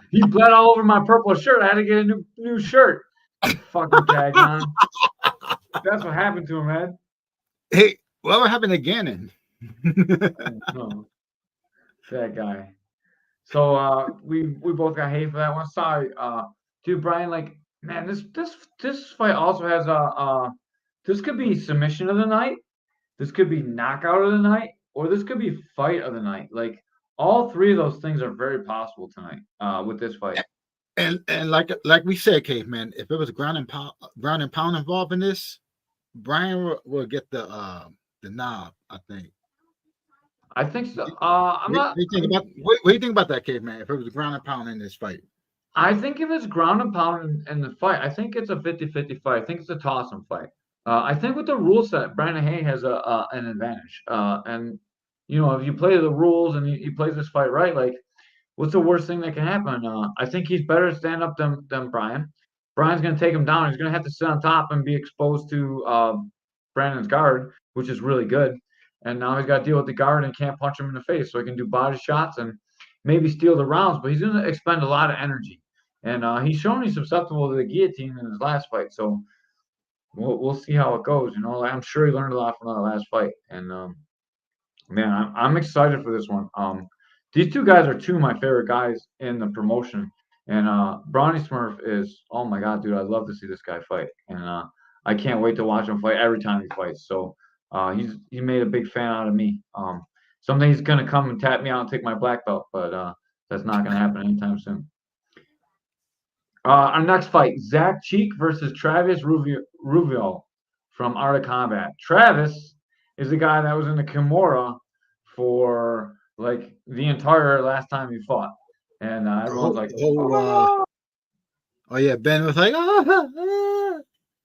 He bled all over my purple shirt. I had to get a new shirt. Fucking Caveman. That's what happened to him, man. Hey, what happened to Gannon? No, that guy. So we both got hate for that one. Sorry, dude, Brian. Like, man, this fight also has this could be submission of the night, this could be knockout of the night, or this could be fight of the night. Like, all three of those things are very possible tonight with this fight. And like we said, Caveman, if it was ground and pound involved in this, Brian will get the knob, I think. I think so. What do you think about that, Caveman? If it was ground and pound in this fight, I think if it's ground and pound in the fight, I think it's a 50-50 fight. I think it's a toss-em fight. I think with the rule set, Brandon Hay has an advantage. And if you play the rules and he plays this fight right, like, what's the worst thing that can happen? I think he's better to stand up than Brian. Brian's going to take him down. He's going to have to sit on top and be exposed to Brandon's guard, which is really good. And now he's got to deal with the guard and can't punch him in the face, so he can do body shots and maybe steal the rounds. But he's going to expend a lot of energy, and he's shown he's susceptible to the guillotine in his last fight. So we'll see how it goes. I'm sure he learned a lot from that last fight, and man, I'm excited for this one. These two guys are two of my favorite guys in the promotion. And Bronny Smurf is, oh my God, dude, I'd love to see this guy fight. And I can't wait to watch him fight every time he fights. So he made a big fan out of me. Someday he's going to come and tap me out and take my black belt, but that's not going to happen anytime soon. Our next fight, Zach Cheek versus Travis Ruvio from Art of Combat. Travis is the guy that was in the Kimura for like the entire last time he fought, and everyone's like, oh yeah, Ben was like,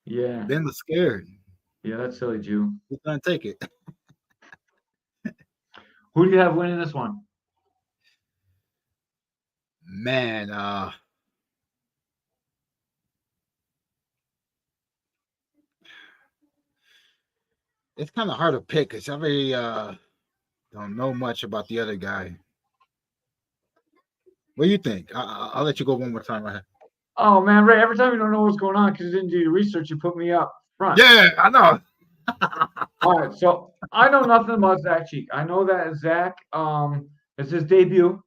yeah, Ben was scared. Yeah, that's silly, Jew. He's gonna take it. Who do you have winning this one? Man, it's kind of hard to pick because I really don't know much about the other guy. What do you think? I'll let you go one more time. Right? Oh man, Ray! Every time you don't know what's going on because you didn't do your research, you put me up front. Yeah, I know. All right, so I know nothing about Zach Cheek. I know that Zach, it's his debut.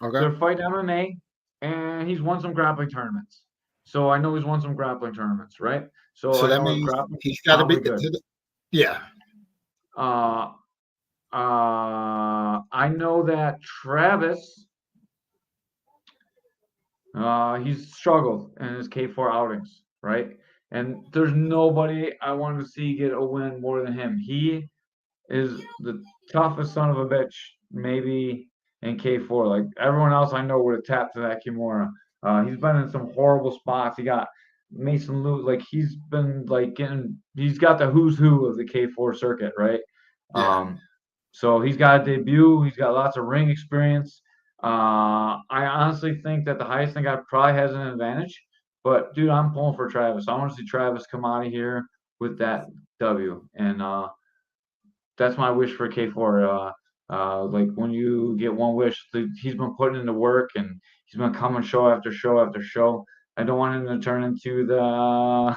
Okay. They're fighting MMA, and he's won some grappling tournaments. So I know he's won some grappling tournaments, right? So that means he's got to be good. Yeah. I know that Travis, he's struggled in his K4 outings, right? And there's nobody I want to see get a win more than him. He is the toughest son of a bitch, maybe in K4. Like everyone else I know would have tapped to that Kimura. He's been in some horrible spots. He got Mason Lewis, like he's been like he's got the who's who of the K4 circuit, right? Yeah. So he's got a debut. He's got lots of ring experience. I honestly think that the highest thing guy probably has an advantage. But dude, I'm pulling for Travis. I want to see Travis come out of here with that W, and that's my wish for K4. Like when you get one wish, he's been putting in the work and he's been coming show after show after show. I don't want him to turn into the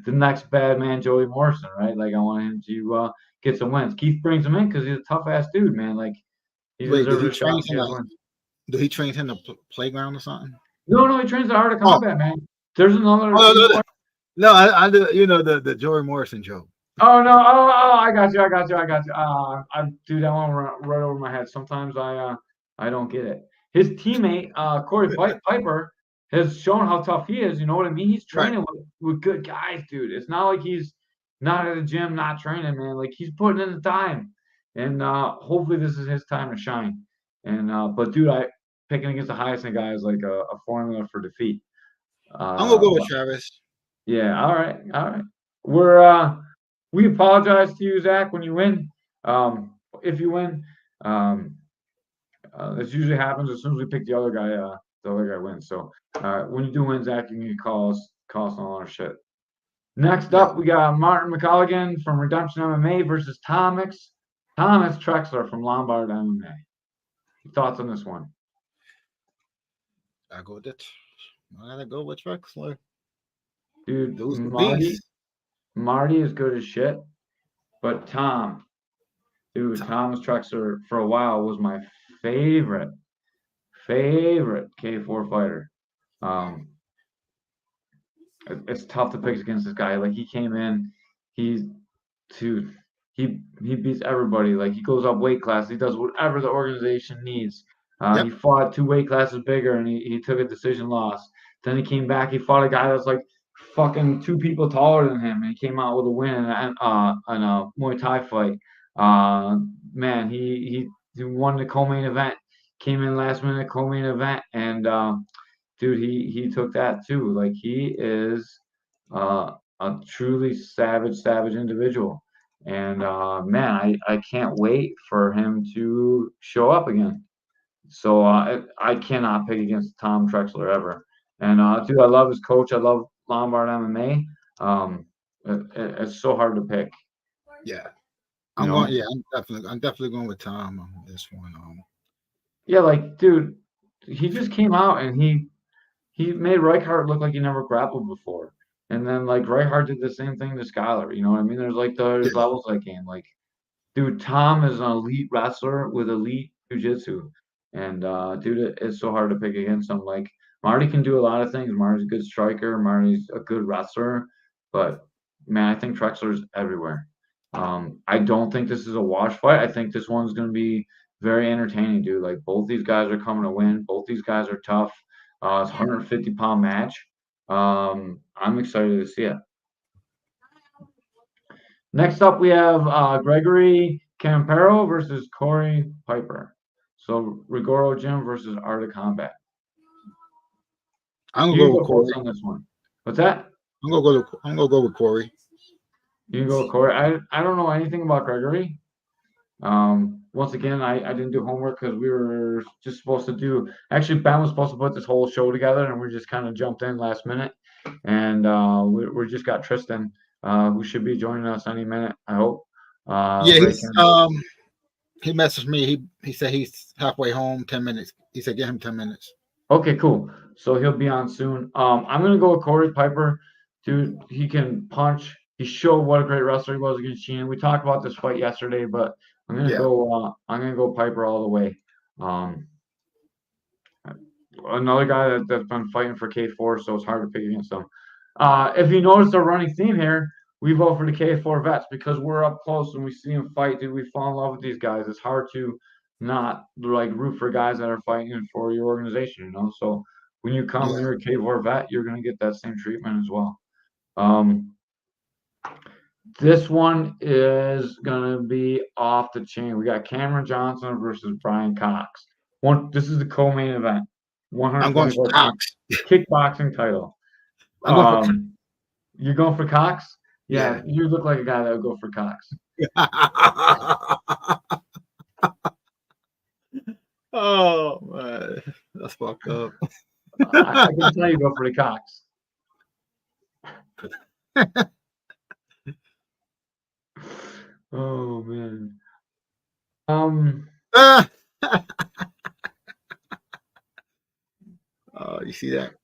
the next bad man, Joey Morrison, right? Like I want him to get some wins. Keith brings him in because he's a tough ass dude, man. Like he deserves a shot. Do he train him in the playground or something? No, he trains the Art of Combat, man. There's another. No, I do. The Joey Morrison joke. Oh no! Oh, I got you. I do that one right over my head. Sometimes I don't get it. His teammate Corey Piper has shown how tough he is. You know what I mean? He's training with good guys, dude. It's not like he's not at the gym, not training, man. Like he's putting in the time, and hopefully this is his time to shine. And but dude, picking against the highest guy is like a formula for defeat. I'm gonna go with Travis. Yeah. All right. We apologize to you, Zach, when you win. If you win, this usually happens as soon as we pick the other guy wins. So when you do win, Zach, you can call us on all our shit. Next up, we got Martin McColligan from Redemption MMA versus Thomas Trexler from Lombard MMA. Thoughts on this one? I gotta go with Trexler. Dude, Marty is good as shit, but Thomas Trexler for a while was my favorite K4 fighter. It's tough to pick against this guy. Like he came in, he beats everybody. Like he goes up weight class. He does whatever the organization needs. Yep. He fought 2 weight classes bigger, and he took a decision loss. Then he came back. He fought a guy that's like fucking 2 people taller than him, and he came out with a win in a Muay Thai fight. Man, he won the co-main event. Came in last minute co-main event, and dude, he took that too. Like he is a truly savage individual. And man, I can't wait for him to show up again. So I cannot pick against Tom Trexler ever. And dude, I love his coach. I love Lombard MMA. It's so hard to pick. Yeah. You know? Yeah, I'm definitely going with Tom on this one. Yeah, like dude, he just came out and he made Reichart look like he never grappled before. And then like Reichart did the same thing to Skyler. You know what I mean? There's Yeah. levels of that game. Like, dude, Tom is an elite wrestler with elite jiu-jitsu. And dude, it's so hard to pick against him. Like Marty can do a lot of things. Marty's a good striker. Marty's a good wrestler. But man, I think Trexler's everywhere. I don't think this is a wash fight. I think this one's gonna be very entertaining, dude. Like both these guys are coming to win. Both these guys are tough. It's a 150-pound match. I'm excited to see it. Next up, we have Gregory Campero versus Corey Piper. So Rigoro Gym versus Art of Combat. I'm You gonna can go go with Corey. first on this one. What's that? I'm gonna go with Corey. You can go with Corey. I don't know anything about Gregory. Once again, I didn't do homework because we were just supposed to do. Actually, Ben was supposed to put this whole show together, and we just kind of jumped in last minute. And we just got Tristan, who should be joining us any minute. I hope. Yeah, Ray he's can- he messaged me. He said he's halfway home, 10 minutes. He said get him 10 minutes. Okay, cool. So he'll be on soon. I'm gonna go with Corey Piper. Dude, he can punch. He showed what a great wrestler he was against Sheenan. We talked about this fight yesterday, but I'm gonna Yeah. go Piper all the way. Um, Another guy that's been fighting for K4, so it's hard to pick against him. If you notice a running theme here, we vote for the K4 vets because we're up close and we see them fight. Dude, we fall in love with these guys. It's hard to not like root for guys that are fighting for your organization, you know. So when you come, when you're a K4 vet, you're gonna get that same treatment as well. This one is gonna be off the chain. We got Cameron Johnson versus Brian Cox. This is the co-main event. I'm going for 124 Cox. kickboxing title. I'm going for You're going for Cox? Yeah. You look like a guy that would go for Cox. Oh man, that's fucked up. I can tell you go for the Cox. Oh man. Oh, you see that?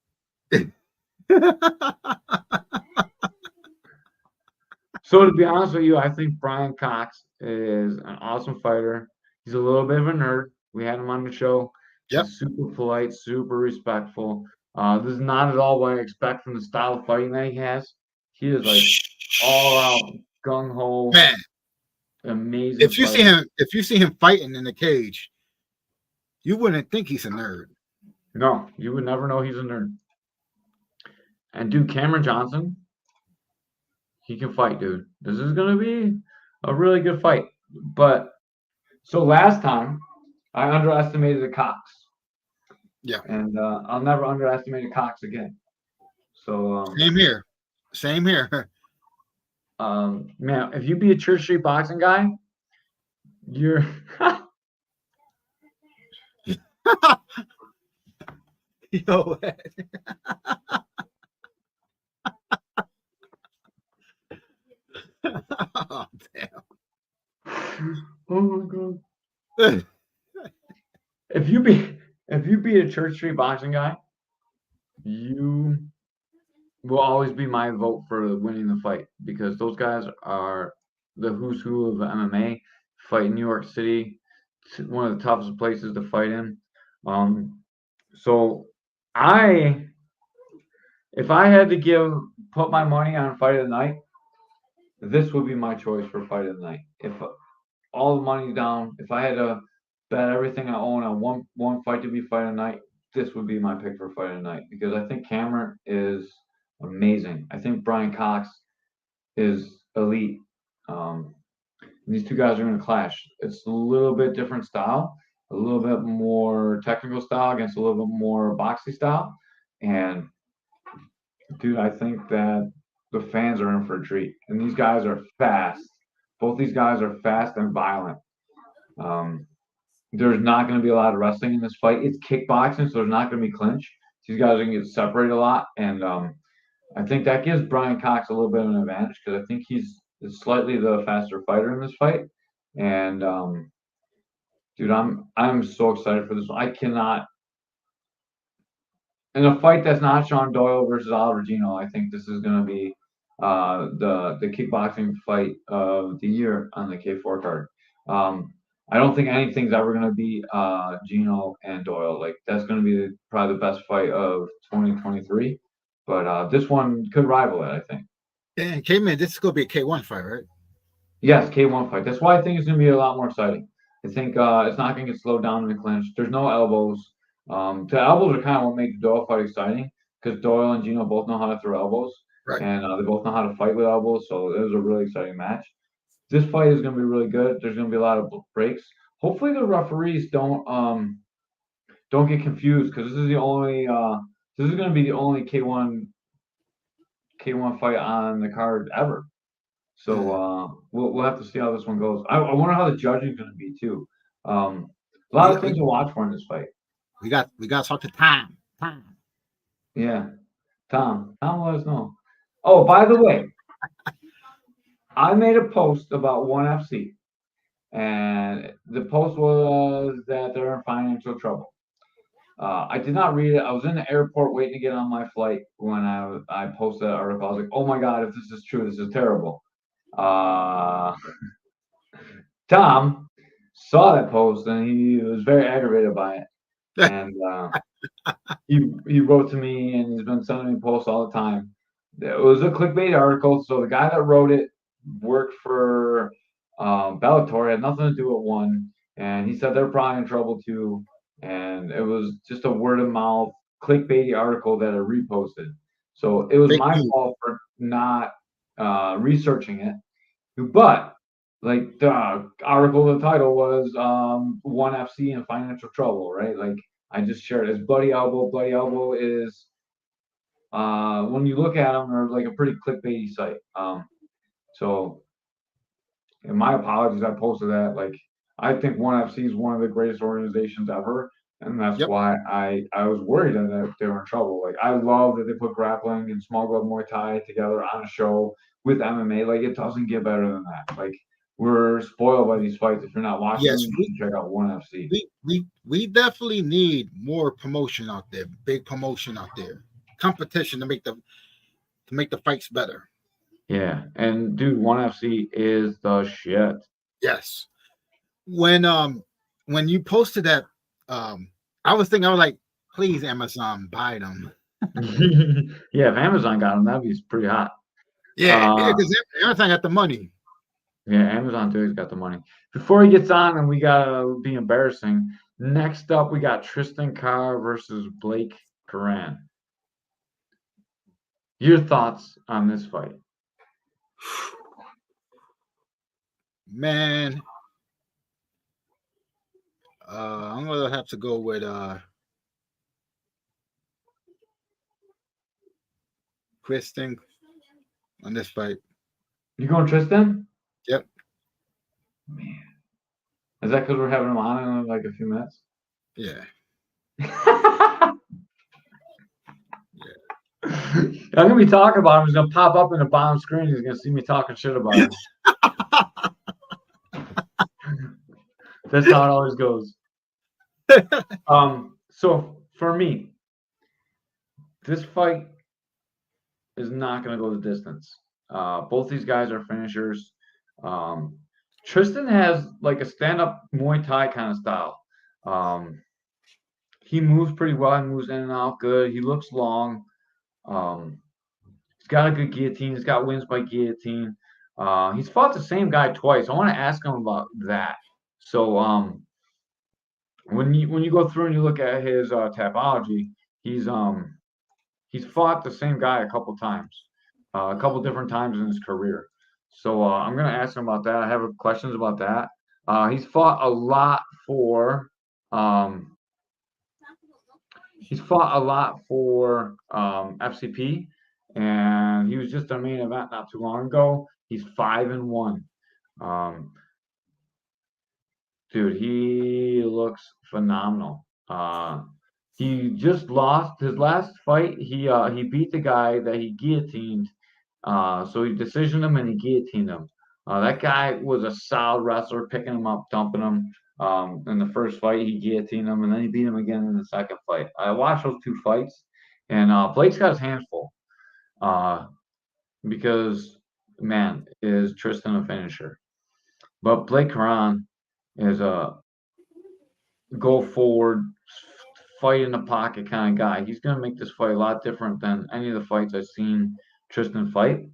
So to be honest with you, I think Brian Cox is an awesome fighter. He's a little bit of a nerd. We had him on the show. Yep. He's super polite, super respectful. This is not at all what I expect from the style of fighting that he has. He is like all out gung ho, Man, amazing. if you see him fighting in the cage, you wouldn't think he's a nerd. No, you would never know he's a nerd. And dude, Cameron Johnson, he can fight, dude. This is gonna be a really good fight. But so last time I underestimated the Cox. Yeah. And I'll never underestimate a Cox again. So Same here. Same here. man, if you be a Church Street boxing guy, you're Yo. Oh, damn. oh my god. If you be a Church Street boxing guy, you will always be my vote for winning the fight because those guys are the who's who of MMA. Fight in New York City, one of the toughest places to fight in. So if I had to put my money on fight of the night, this would be my choice for fight of the night. If all the money's down, if I had to bet everything I own on one fight to be fight of the night, this would be my pick for fight of the night because I think Cameron is amazing. I think Brian Cox is elite. These two guys are going to clash. It's a little bit different style, a little bit more technical style against a little bit more boxy style. And dude, I think that the fans are in for a treat. And these guys are fast. Both these guys are fast and violent. There's not going to be a lot of wrestling in this fight. It's kickboxing, so there's not going to be clinch. These guys are going to get separated a lot. And I think that gives Brian Cox a little bit of an advantage because I think he's slightly the faster fighter in this fight. And dude, I'm so excited for this one. I cannot. In a fight that's not Sean Doyle versus Oliver Gino, I think this is going to be the kickboxing fight of the year on the K4 card. I don't think anything's ever going to be Gino and Doyle. Like that's going to be probably the best fight of 2023. But this one could rival it, I think. And Caveman, this is going to be a K1 fight, right? Yes, K1 fight. That's why I think it's going to be a lot more exciting. I think it's not going to get slowed down in the clinch. There's no elbows. The elbows are kind of what make the Doyle fight exciting because Doyle and Gino both know how to throw elbows, Right. and they both know how to fight with elbows. So it was a really exciting match. This fight is going to be really good. There's going to be a lot of breaks. Hopefully, the referees don't get confused because this is the only this is going to be the only K1 fight on the card ever. So we'll have to see how this one goes. I wonder how the judging is going to be too. A lot of things to watch for in this fight. We got to talk to Tom. Yeah, Tom, let us know. Oh, by the way, I made a post about ONE FC, and the post was that they're in financial trouble. I did not read it. I was in the airport waiting to get on my flight when I posted that article. I was like, oh my god, if this is true, this is terrible. Tom saw that post and he was very aggravated by it. And he wrote to me and he's been sending me posts all the time. It was a clickbait article, so the guy that wrote it worked for Bellator, had nothing to do with ONE, and he said they're probably in trouble too. And it was just a word of mouth clickbaity article that I reposted. So it was my fault for not researching it. But like the article, the title was ONE FC in financial trouble, right? Like I just shared it as Bloody Elbow. Bloody Elbow is when you look at them, they're like a pretty clickbaity site. So in my apologies, I posted that. Like I think ONE FC is one of the greatest organizations ever. And that's why I was worried that they were in trouble. Like I love that they put grappling and small glove Muay Thai together on a show with MMA. Like it doesn't get better than that. Like we're spoiled by these fights. If you're not watching them, you should check out ONE FC. We definitely need more promotion out there, big promotion out there, competition to make the fights better. Yeah, and dude, ONE FC is the shit. Yes. When you posted that, I was like, please Amazon buy them. Yeah, if Amazon got them, that'd be pretty hot. Yeah, because Amazon got the money. Yeah, Amazon too has got the money. Before he gets on, and we gotta be embarrassing. Next up, we got Tristan Carr versus Blake Coran. Your thoughts on this fight? Man, I'm gonna have to go with Tristan on this fight. You going Tristan? Yep. Man, is that because we're having him on in like a few minutes? Yeah. I'm gonna be talking about him. He's gonna pop up in the bottom screen. He's gonna see me talking shit about him. That's how it always goes. So for me, this fight is not gonna go the distance. Both these guys are finishers. Tristan has like a stand-up Muay Thai kind of style. He moves pretty well. He moves in and out good. He looks long. He's got a good guillotine. He's got wins by guillotine. He's fought the same guy twice. I want to ask him about that. So when you go through and you look at his tapology, he's fought the same guy a couple times, a couple different times in his career. So I'm gonna ask him about that. I have questions about that. He's fought a lot for um, FCP, and he was just a main event not too long ago. He's 5-1. Dude, he looks phenomenal. He just lost his last fight. He beat the guy that he guillotined. So he decisioned him and he guillotined him. That guy was a solid wrestler, picking him up, dumping him. In the first fight, he guillotined him, and then he beat him again in the second fight. I watched those two fights, and Blake's got his hands full. Because man, is Tristan a finisher? But Blake Caron is a go forward, fight in the pocket kind of guy. He's going to make this fight a lot different than any of the fights I've seen Tristan fight,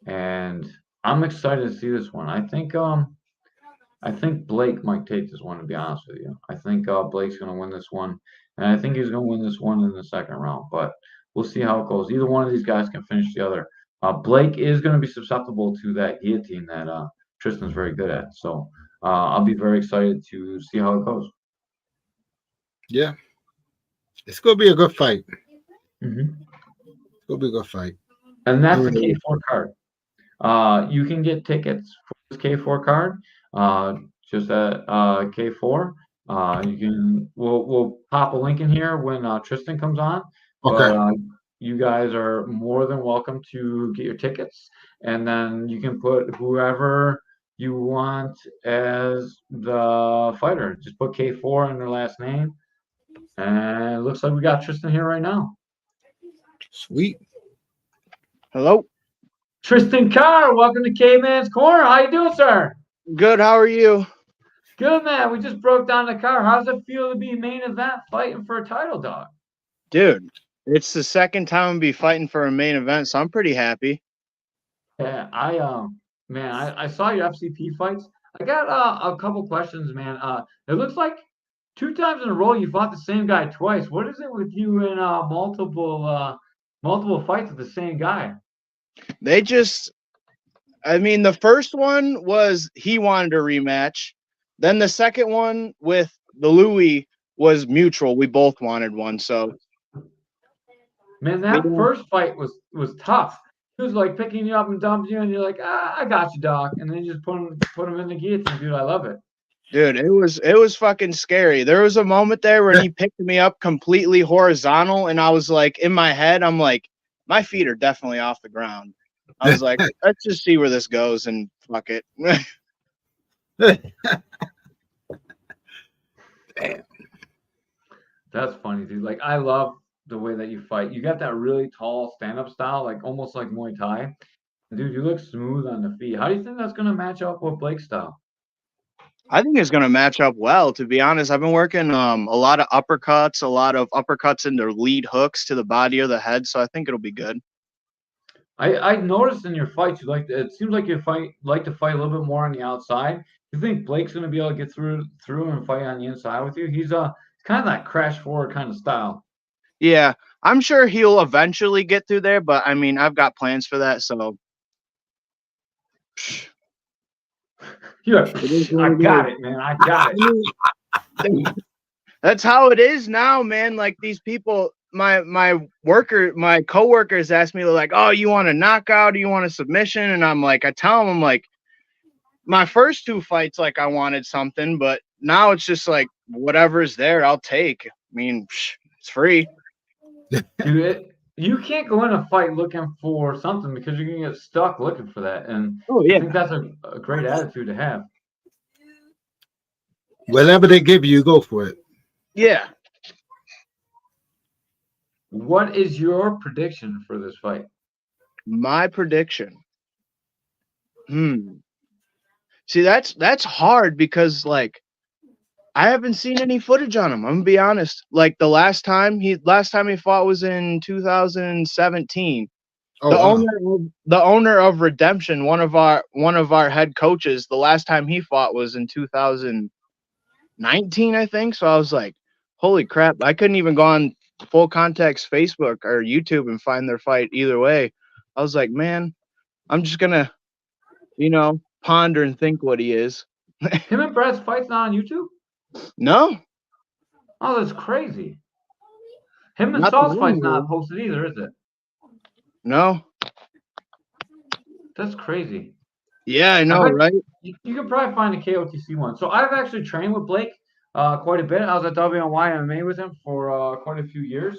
and I'm excited to see this one. I think Blake might take this one. To be honest with you, I think Blake's going to win this one, and I think he's going to win this one in the second round. But we'll see how it goes. Either one of these guys can finish the other. Blake is going to be susceptible to that guillotine that Tristan's very good at. So I'll be very excited to see how it goes. Yeah, it's gonna be a good fight. Mm-hmm. It's gonna be a good fight. And that's the K4 card. You can get tickets for this K4 card just at K4. We'll pop a link in here when Tristan comes on. Okay. But, you guys are more than welcome to get your tickets, and then you can put whoever you want as the fighter. Just put K4 in their last name. And it looks like we got Tristan here right now. Sweet. Hello. Tristan Carr, welcome to Caveman's Corner. How you doing, sir? Good. How are you? Good, man. We just broke down the car. How does it feel to be main event fighting for a title, dog? Dude, it's the second time I'll be fighting for a main event, so I'm pretty happy. Yeah, I saw your FCP fights. I got a couple questions, man. It looks like 2 times in a row you fought the same guy twice. What is it with you in multiple fights with the same guy? The first one was he wanted a rematch. Then the second one with the Louis was mutual. We both wanted one. So, man, that first fight was tough. He was like picking you up and dumping you, and you're like, I got you, doc. And then you just put him in the guillotine, dude. I love it. Dude, it was fucking scary. There was a moment there when he picked me up completely horizontal, and I was like, in my head, I'm like, my feet are definitely off the ground. I was like, let's just see where this goes, and fuck it. Damn. That's funny, dude. Like, I love the way that you fight. You got that really tall stand-up style, like almost like Muay Thai. Dude, you look smooth on the feet. How do you think that's going to match up with Blake's style? I think it's going to match up well, to be honest. I've been working a lot of uppercuts into lead hooks to the body or the head, so I think it'll be good. I noticed in your fights, it seems like you like to fight a little bit more on the outside. You think Blake's going to be able to get through and fight on the inside with you? He's kind of that crash forward kind of style. Yeah, I'm sure he'll eventually get through there, but I mean, I've got plans for that, so. You're like, I got it, man. I got it. That's how it is now, man. Like these people, my coworkers ask me like, "Oh, you want a knockout? Do you want a submission?" And I'm like, I tell them, I'm like, my first 2 fights, like I wanted something, but now it's just like whatever's there, I'll take. I mean, it's free. Dude, you can't go in a fight looking for something because you're gonna get stuck looking for that. And I think that's a great attitude to have. Whatever they give you, go for it. Yeah. What is your prediction for this fight? My prediction. See, that's hard because like I haven't seen any footage on him. I'm gonna be honest. Like the last time he fought was in 2017. The owner of Redemption, one of our head coaches, the last time he fought was in 2000. 19, I think. So I was like, holy crap. I couldn't even go on Full Contact's Facebook or YouTube and find their fight either way. I was like, man, I'm just going to, ponder and think what he is. Him and Brad's fight's not on YouTube? No. Oh, that's crazy. Him and Not the Saul's one, fight's not though. posted either, is it? No. That's crazy. Yeah, I know, right? You could probably find a KOTC one. So I've actually trained with Blake quite a bit. I was at WNY MMA with him for quite a few years.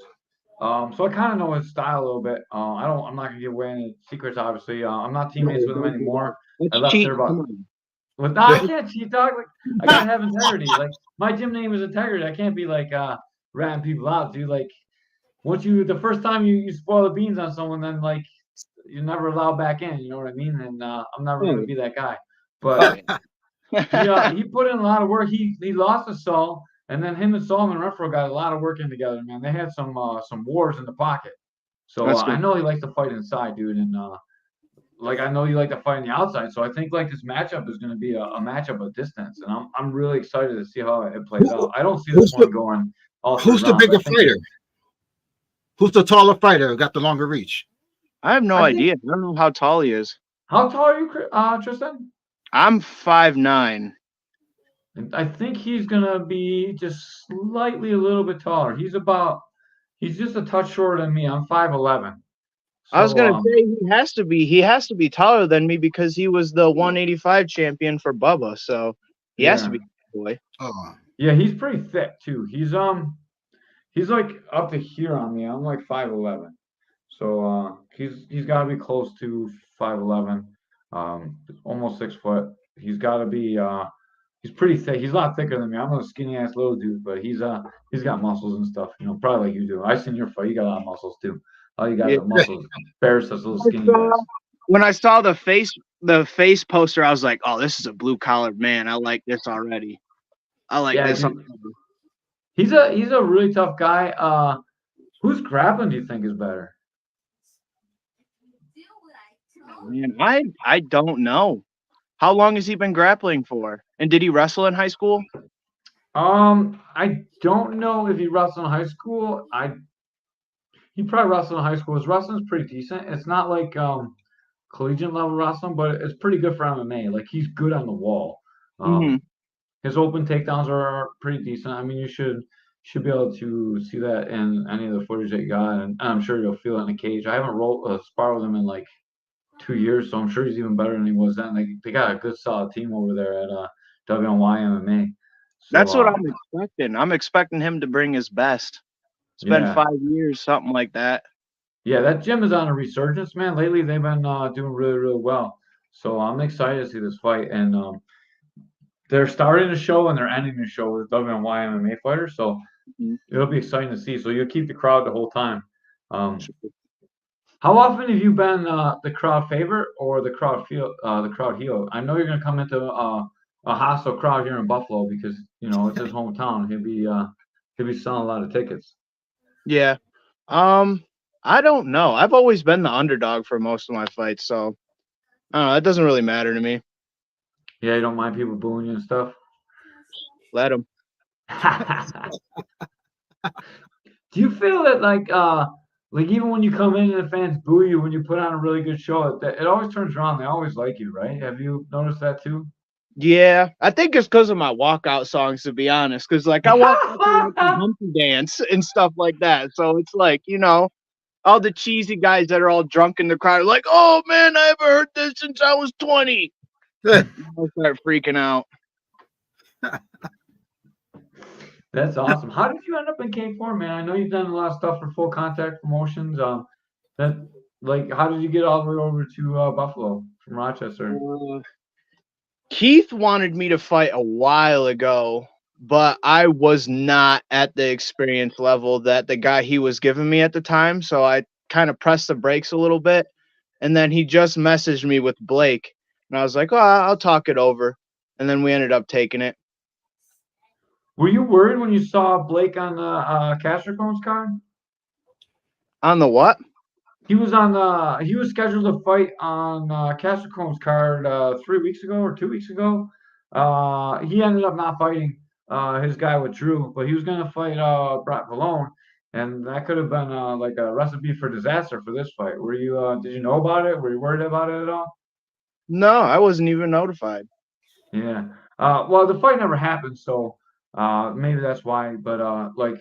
So I kind of know his style a little bit. I'm not gonna give away any secrets, obviously. I'm not teammates with him anymore. I left there about. Well, I can't cheat, dog. Like I gotta have integrity. Like my gym name is Integrity. I can't be like ratting people out, dude. Like the first time you spoil the beans on someone, then like you're never allowed back in. You know what I mean? And I'm never gonna be that guy. But he put in a lot of work. He lost to Saul, and then him and Solomon Renfro got a lot of work in together, man. They had some wars in the pocket. So I know he likes to fight inside, dude, and like I know you like to fight on the outside. So I think like this matchup is going to be a matchup of distance, and I'm really excited to see how it plays out. I don't see this one going all. Who's the bigger fighter? Who's the taller fighter? Got the longer reach? I have no idea. I don't know how tall he is. How tall are you, Tristan? I'm 5'9". And I think he's gonna be just slightly a little bit taller. He's just a touch shorter than me. I'm 5'11". So, I was gonna say he has to be taller than me because he was the 185 champion for Bubba, so he has to be boy. Oh. Yeah, he's pretty thick too. He's like up to here on me. I'm like 5'11". So he's gotta be close to 5'11", almost 6 foot. He's gotta be he's pretty thick. He's a lot thicker than me. I'm a skinny ass little dude, but he's got muscles and stuff, probably like you do. I seen your fight, you got a lot of muscles too. Oh, you got the muscles. Bears those little skinny guys. When I saw the face poster, I was like, oh, this is a blue collared man. I like this already. I like this. Dude, he's a really tough guy. Whose grappling do you think is better? Man, I don't know. How long has he been grappling for? And did he wrestle in high school? I don't know if he wrestled in high school. He probably wrestled in high school. His wrestling's pretty decent. It's not like collegiate level wrestling, but it's pretty good for MMA. Like he's good on the wall. His open takedowns are pretty decent. I mean, you should be able to see that in any of the footage that you got, and I'm sure you'll feel it in the cage. I haven't sparred with him in like 2 years, so I'm sure he's even better than he was then. They got a good solid team over there at WNY MMA. So, that's what I'm expecting. I'm expecting him to bring his best. It's been 5 years, something like that. Yeah, that gym is on a resurgence, man. Lately, they've been doing really, really well. So I'm excited to see this fight. And they're starting the show and they're ending the show with WNY MMA fighters. So it'll be exciting to see. So you'll keep the crowd the whole time. How often have you been the crowd favorite or the crowd heel? I know you're going to come into a hostile crowd here in Buffalo because it's his hometown. He'll be selling a lot of tickets. Yeah. I don't know. I've always been the underdog for most of my fights, so I don't know. It doesn't really matter to me. Yeah, you don't mind people booing you and stuff? Let them. Do you feel that like even when you come in and the fans boo you when you put on a really good show, it always turns around. They always like you, right? Have you noticed that too? Yeah, I think it's because of my walkout songs, to be honest. Because like I walk out the humpy dance and stuff like that, so it's like all the cheesy guys that are all drunk in the crowd are like, "Oh man, I haven't heard this since I was 20." I start freaking out. That's awesome. How did you end up in K4, man? I know you've done a lot of stuff for Full Contact Promotions. How did you get all the way over to Buffalo from Rochester? Keith wanted me to fight a while ago, but I was not at the experience level that the guy he was giving me at the time. So I kind of pressed the brakes a little bit. And then he just messaged me with Blake. And I was like, oh, I'll talk it over. And then we ended up taking it. Were you worried when you saw Blake on the Castricone's card? On the what? He was scheduled to fight on Castricone's card 3 weeks ago or 2 weeks ago. He ended up not fighting. his guy withdrew, but he was gonna fight Brock Malone, and that could have been like a recipe for disaster for this fight. Were you did you know about it? Were you worried about it at all? No, I wasn't even notified. Yeah. Well, the fight never happened, so maybe that's why. But like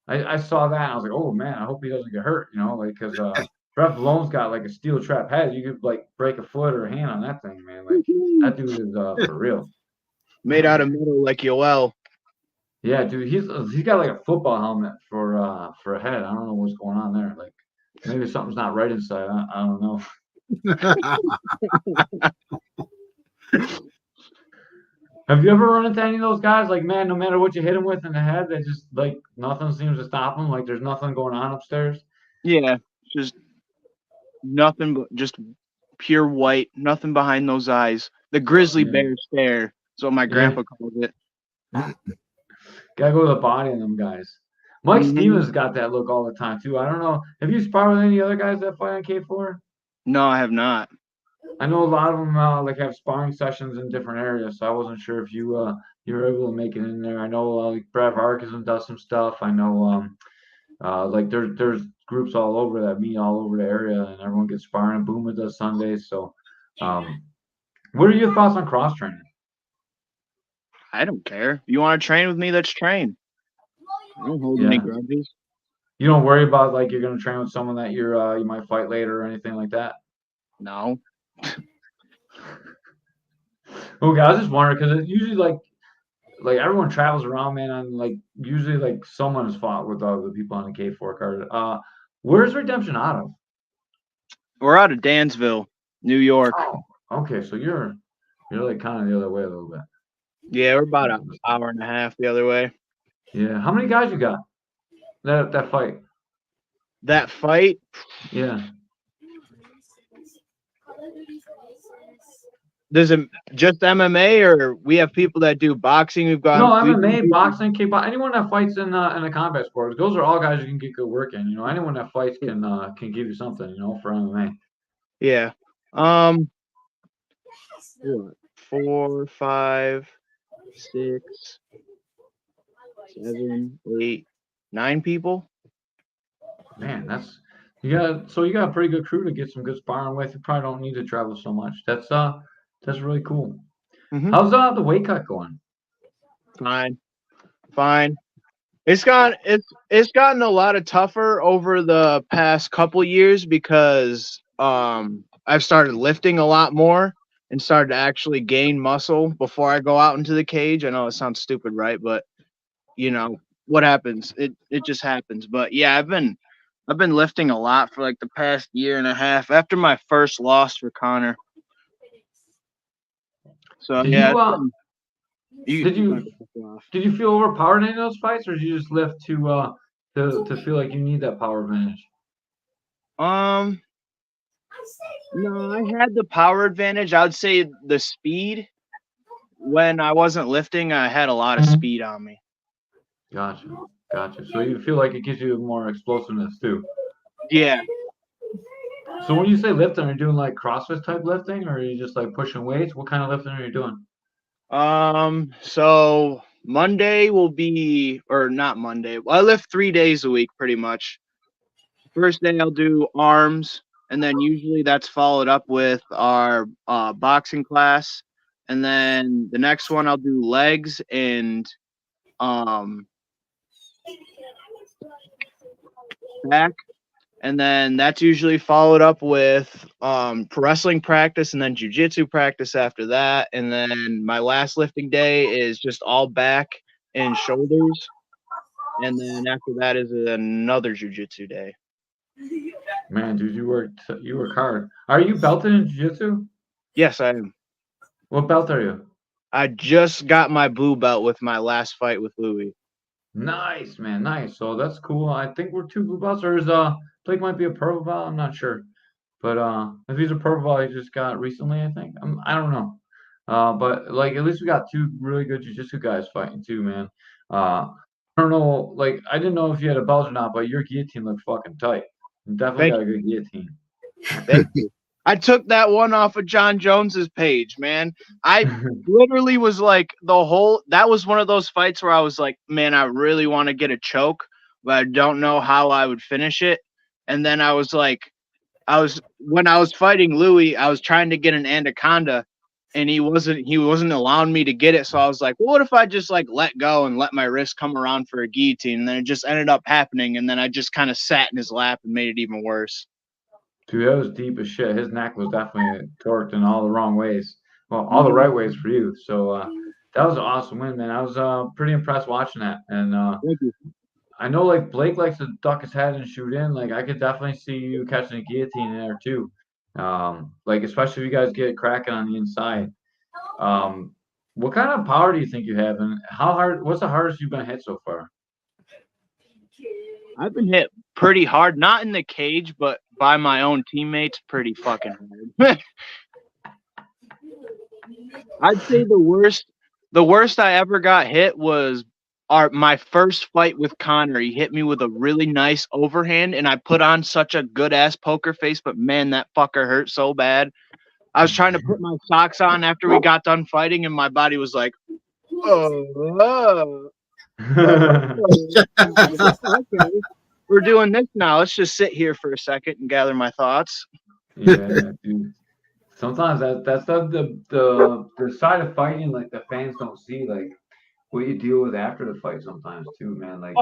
I saw that and I was like, oh man, I hope he doesn't get hurt, like because Brock Malone's got like a steel trap head. You could like break a foot or a hand on that thing, man. Like that dude is for real. Made out of metal like Yoel. Yeah, dude, he's got like a football helmet for a head. I don't know what's going on there. Like maybe something's not right inside. I don't know. Have you ever run into any of those guys? Like, man, no matter what you hit them with in the head, they just like nothing seems to stop them. Like there's nothing going on upstairs. Yeah, just nothing but just pure white, nothing behind those eyes. The grizzly bear stare. That's what my grandpa called it. Gotta go to the body of them guys. Mike Stevens got that look all the time too. I don't know. Have you sparred with any other guys that fight on K4? No, I have not. I know a lot of them like have sparring sessions in different areas, so I wasn't sure if you were able to make it in there. I know like Brad Vargas does some stuff. I know like there's groups all over that meet all over the area, and everyone gets sparring. Booma does Sundays. So, what are your thoughts on cross training? I don't care. You want to train with me? Let's train. I don't hold any grudges. You don't worry about like you're gonna train with someone that you might fight later or anything like that. No. Okay, I was just wondering because it's usually like everyone travels around, man, and like usually like someone has fought with the people on the K4 card. Where's Redemption out of? We're out of Dansville, New York. Oh, okay, so you're like kind of the other way a little bit. Yeah, we're about an hour and a half the other way. Yeah, how many guys you got? That fight. That fight? Yeah. Does it just MMA, or we have people that do boxing? We've got MMA, boxing, kickboxing. Anyone that fights in a combat sport, those are all guys you can get good work in. Anyone that fights can give you something. For MMA. Yeah. 4, 5, 6, 7, 8, 9 people. Man, you got a pretty good crew to get some good sparring with. You probably don't need to travel so much. That's really cool. How's the weight cut going? Fine. It's gotten a lot of tougher over the past couple years because I've started lifting a lot more and started to actually gain muscle before I go out into the cage. I know it sounds stupid, right? But what happens? It just happens. But yeah, I've been lifting a lot for like the past year and a half after my first loss for Connor. So did you feel overpowered in any of those fights, or did you just lift to feel like you need that power advantage? No, I had the power advantage. I would say the speed. When I wasn't lifting, I had a lot of speed on me. Gotcha. So you feel like it gives you more explosiveness too. Yeah. So when you say lifting, are you doing like CrossFit type lifting, or are you just like pushing weights? What kind of lifting are you doing? So Monday will be, or not Monday. Well, I lift 3 days a week pretty much. First day I'll do arms, and then usually that's followed up with our boxing class. And then the next one I'll do legs and back. And then that's usually followed up with wrestling practice and then jiu-jitsu practice after that. And then my last lifting day is just all back and shoulders. And then after that is another jiu-jitsu day. Man, dude, you work hard. Are you belted in jiu-jitsu? Yes, I am. What belt are you? I just got my blue belt with my last fight with Louis. Nice, man. Nice. So that's cool. I think we're 2 blue belts, or is Blake might be a purple belt. I'm not sure. But if he's a purple belt, he just got recently, I think. I don't know. But like at least we got 2 really good jiu-jitsu guys fighting too, man. I don't know, like I didn't know if you had a belt or not, but your guillotine looked fucking tight. You definitely got a good guillotine. Thank you. I took that one off of John Jones's page, man. I literally was like that was one of those fights where I was like, man, I really want to get a choke, but I don't know how I would finish it. And then I was like, when I was fighting Louis, I was trying to get an anaconda and he wasn't allowing me to get it. So I was like, well, what if I just like let go and let my wrist come around for a guillotine? And then it just ended up happening. And then I just kind of sat in his lap and made it even worse. Dude, that was deep as shit. His neck was definitely torqued in all the wrong ways. Well, all the right ways for you. So that was an awesome win, man. I was pretty impressed watching that. And Thank you. I know like Blake likes to duck his head and shoot in. Like I could definitely see you catching a guillotine in there too. Like especially if you guys get cracking on the inside. What kind of power do you think you have, and what's the hardest you've been hit so far? I've been hit pretty hard, not in the cage, but by my own teammates, pretty fucking hard. I'd say the worst I ever got hit was my first fight with Connor. He hit me with a really nice overhand, and I put on such a good ass poker face, but man, that fucker hurt so bad. I was trying to put my socks on after we got done fighting, and my body was like, oh. Okay. We're doing this now. Let's just sit here for a second and gather my thoughts. Yeah, dude. Sometimes that's the side of fighting like the fans don't see, like what you deal with after the fight sometimes too, man. Like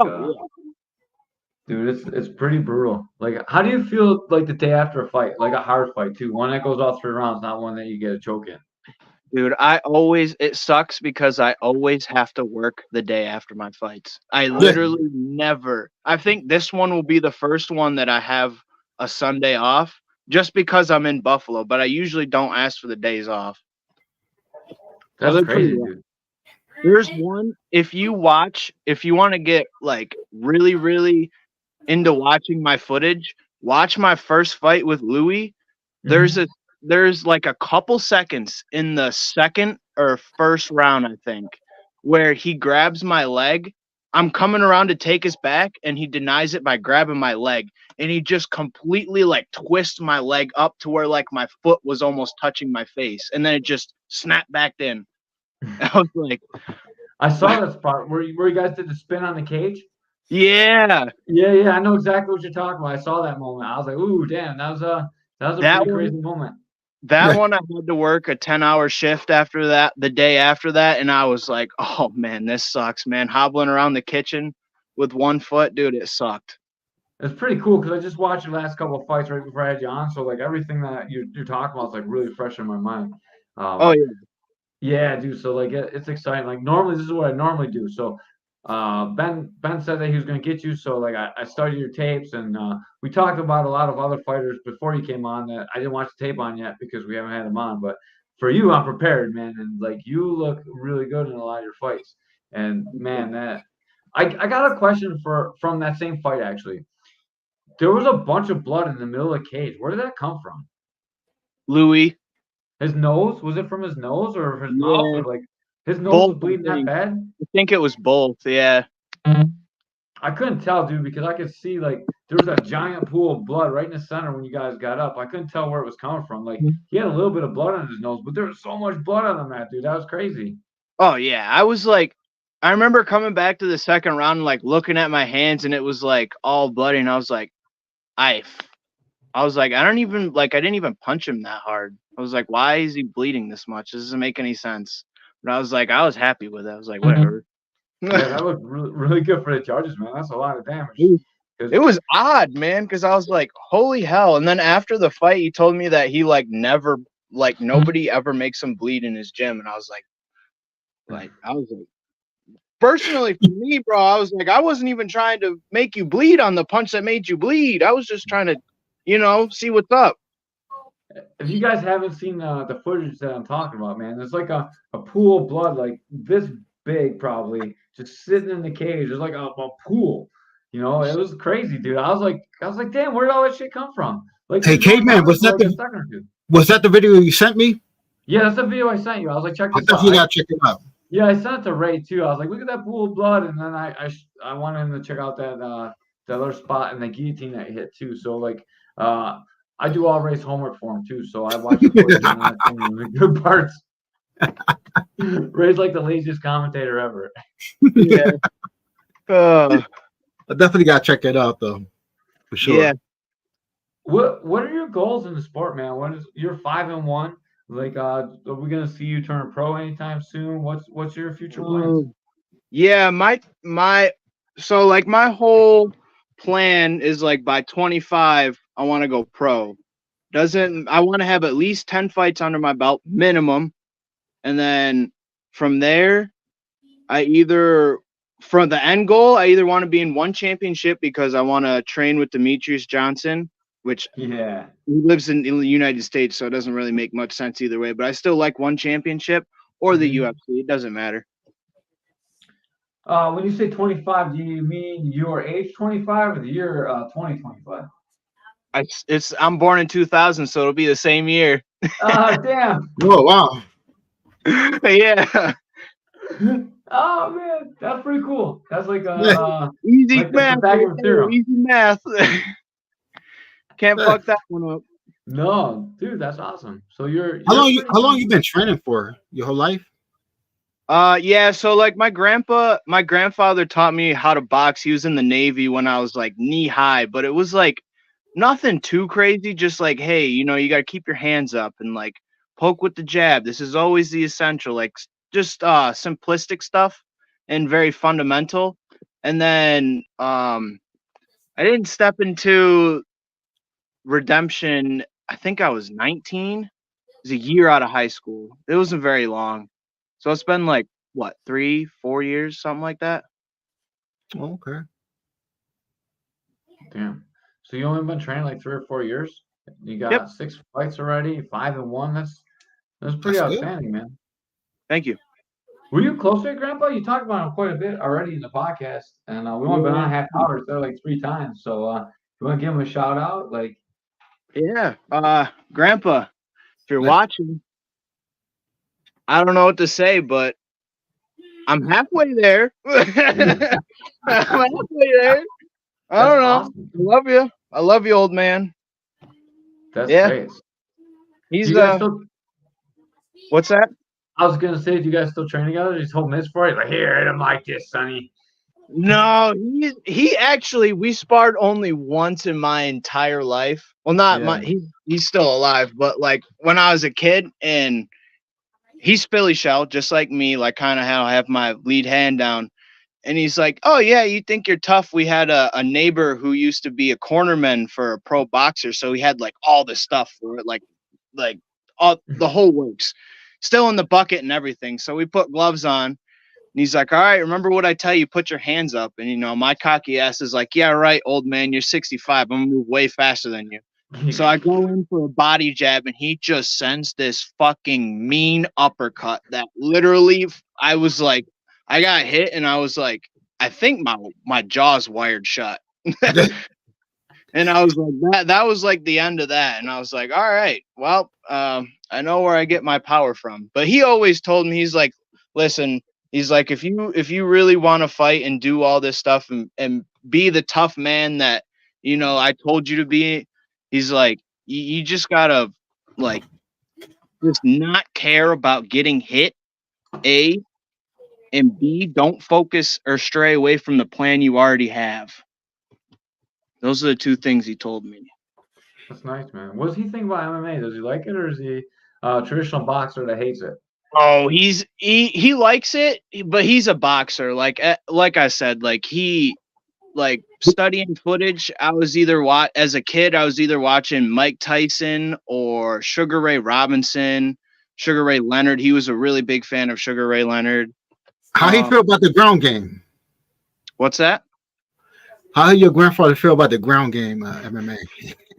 dude, it's pretty brutal. Like how do you feel like the day after a fight? Like a hard fight too. One that goes all 3 rounds, not one that you get a choke in. Dude, it sucks because I always have to work the day after my fights. I literally never. I think this one will be the first one that I have a Sunday off just because I'm in Buffalo, but I usually don't ask for the days off. That's crazy, dude. There's one, if you want to get like really, really into watching my footage, watch my first fight with Louis. There's like a couple seconds in the second or first round, I think, where he grabs my leg. I'm coming around to take his back, and he denies it by grabbing my leg. And he just completely like twists my leg up to where like my foot was almost touching my face. And then it just snapped back in. I was like, I saw that spot where you guys did the spin on the cage. Yeah. I know exactly what you're talking about. I saw that moment. I was like, ooh, damn, that was a pretty crazy moment. That one I had to work a 10-hour shift after that, the day after that, and I was like, oh man, this sucks, man. Hobbling around the kitchen with one foot, dude, it sucked. It's pretty cool because I just watched your last couple of fights right before I had you on, so like everything that you're talking about is like really fresh in my mind. Oh yeah. Yeah, dude. So like it's exciting. Like normally this is what I normally do. So Ben said that he was going to get you. So like I studied your tapes, and we talked about a lot of other fighters before you came on that I didn't watch the tape on yet because we haven't had them on. But for you, I'm prepared, man. And like you look really good in a lot of your fights. And man, that I got a question from that same fight actually. There was a bunch of blood in the middle of the cage. Where did that come from? Louis. His nose? Was it from his nose or his mouth? Or like his nose Both, was bleeding that bad? I think it was both, yeah. I couldn't tell, dude, because I could see like there was a giant pool of blood right in the center when you guys got up. I couldn't tell where it was coming from. Like he had a little bit of blood on his nose, but there was so much blood on him, dude. That was crazy. Oh yeah. I remember coming back to the second round and like looking at my hands, and it was like all bloody, and I was like, I didn't even punch him that hard. I was like, why is he bleeding this much? This doesn't make any sense. But I was happy with it. I was like, whatever. Yeah, that looked really good for the judges, man. That's a lot of damage. It was odd, man, because I was like, holy hell. And then after the fight, he told me that he nobody ever makes him bleed in his gym. And I was like, personally for me, bro, I was like, I wasn't even trying to make you bleed on the punch that made you bleed. I was just trying to, see what's up. If you guys haven't seen the footage that I'm talking about, man, there's like a pool of blood like this big probably just sitting in the cage. There's like a pool. It was crazy, dude. I was like, damn, where did all that shit come from? Like, hey, Caveman, was that the video you sent me? Yeah, that's the video I sent you. I was like, check this out. You gotta check it out. Yeah, I sent it to Ray too. I was like, look at that pool of blood, and then I wanted him to check out that other spot and the guillotine that he hit too. So like, I do all race homework for him too, so I watch it towards the end of the good parts. Ray's like the laziest commentator ever. Yeah. I definitely gotta check it out though, for sure. Yeah. What are your goals in the sport, man? You're 5-1. Like, are we gonna see you turn pro anytime soon? What's your future plans? Yeah, so like my whole plan is like by 25, I want to go pro. I want to have at least 10 fights under my belt minimum. And then from there, from the end goal, I either want to be in one championship because I want to train with Demetrius Johnson, which he lives in the United States, so it doesn't really make much sense either way. But I still like one championship or the UFC. It doesn't matter. When you say 25, do you mean your age 25 or the year 2025? I'm born in 2000, so it'll be the same year. Damn. Oh wow. Yeah. Oh man, that's pretty cool. That's like easy like math. Easy math. Can't fuck that one up. No, dude, that's awesome. So how long you been training for? Your whole life? Yeah, so like my grandfather taught me how to box. He was in the Navy when I was like knee high, but it was like nothing too crazy, just like, hey, you got to keep your hands up and like poke with the jab. This is always the essential, like just simplistic stuff and very fundamental. And then I didn't step into redemption. I think I was 19. It was a year out of high school. It wasn't very long. So it's been like what, 3-4 years, something like that. Oh, okay. Damn. So you only been training like 3 or 4 years? You got 6 fights already, 5-1. That's pretty outstanding, man. Thank you. Were you close to your grandpa? You talked about him quite a bit already in the podcast, and we only been on a half hour, so like 3 times. So you want to give him a shout out, like? Yeah, Grandpa, if you're watching, I don't know what to say, but I'm halfway there. I'm halfway there. I don't know. Awesome. I love you, old man. That's great. He's what's that? I was gonna say, do you guys still train together? Just hold mitts for it, like here, hit him like this, Sonny. No, he actually, we sparred only once in my entire life. Well, not he's still alive, but like when I was a kid, and he's Philly shell, just like me, like kind of how I have my lead hand down. And he's like, oh yeah, you think you're tough. We had a neighbor who used to be a cornerman for a pro boxer. So he had like all this stuff for it, like all the whole works, still in the bucket and everything. So we put gloves on. And he's like, all right, remember what I tell you, put your hands up. And, my cocky ass is like, yeah, right, old man, you're 65. I'm going to move way faster than you. So I go in for a body jab, and he just sends this fucking mean uppercut that literally I was like, I got hit, and I was like, I think my jaw's wired shut. And I was like, that was like the end of that. And I was like, all right, well, I know where I get my power from. But he always told me, he's like, listen, he's like, if you really want to fight and do all this stuff and be the tough man that, I told you to be, he's like, you just gotta like just not care about getting hit, A, and B, don't focus or stray away from the plan you already have. Those are the 2 things he told me. That's nice, man. What does he think about MMA? Does he like it, or is he a traditional boxer that hates it? Oh, he likes it, but he's a boxer. Like I said, like he like studying footage. As a kid, I was either watching Mike Tyson or Sugar Ray Robinson, Sugar Ray Leonard. He was a really big fan of Sugar Ray Leonard. How do you feel about the ground game? What's that? How did your grandfather feel about the ground game, MMA?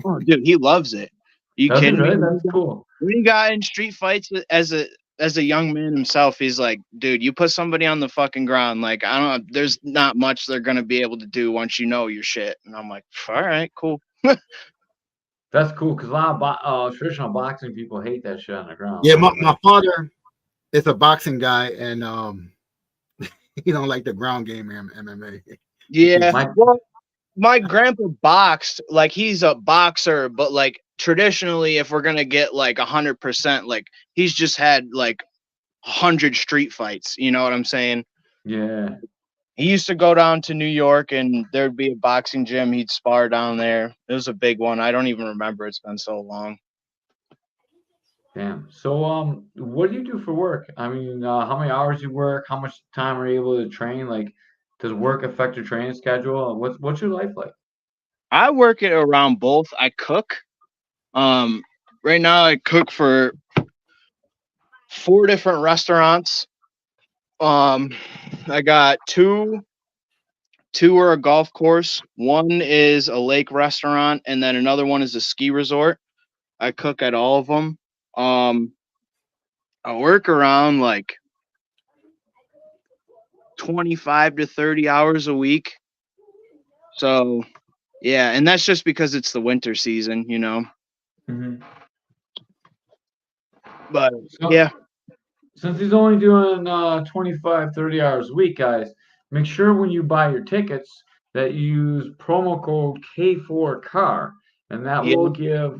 Oh, dude, he loves it. You kidding me? That's cool. When he got in street fights as a young man himself, he's like, dude, you put somebody on the fucking ground, like, there's not much they're gonna be able to do once you know your shit. And I'm like, all right, cool. That's cool, because a lot of traditional boxing people hate that shit on the ground. Yeah, my father is a boxing guy, and he don't like the ground game in MMA. Yeah, my grandpa boxed, like he's a boxer, but like traditionally, if we're gonna get like 100%, like he's just had like 100 street fights. You know what I'm saying? Yeah. He used to go down to New York, and there'd be a boxing gym. He'd spar down there. It was a big one. I don't even remember. It's been so long. Damn. So, what do you do for work? I mean, how many hours you work? How much time are you able to train? Like, does work affect your training schedule? What's your life like? I work it around both. I cook. Right now I cook for 4 different restaurants. I got two are a golf course. One is a lake restaurant, and then another one is a ski resort. I cook at all of them. I work around like 25 to 30 hours a week. So, yeah, and that's just because it's the winter season, you know. Mm-hmm. But So, yeah, since he's only doing 25, 30 hours a week, guys, make sure when you buy your tickets that you use promo code K4CAR, and that yeah, will give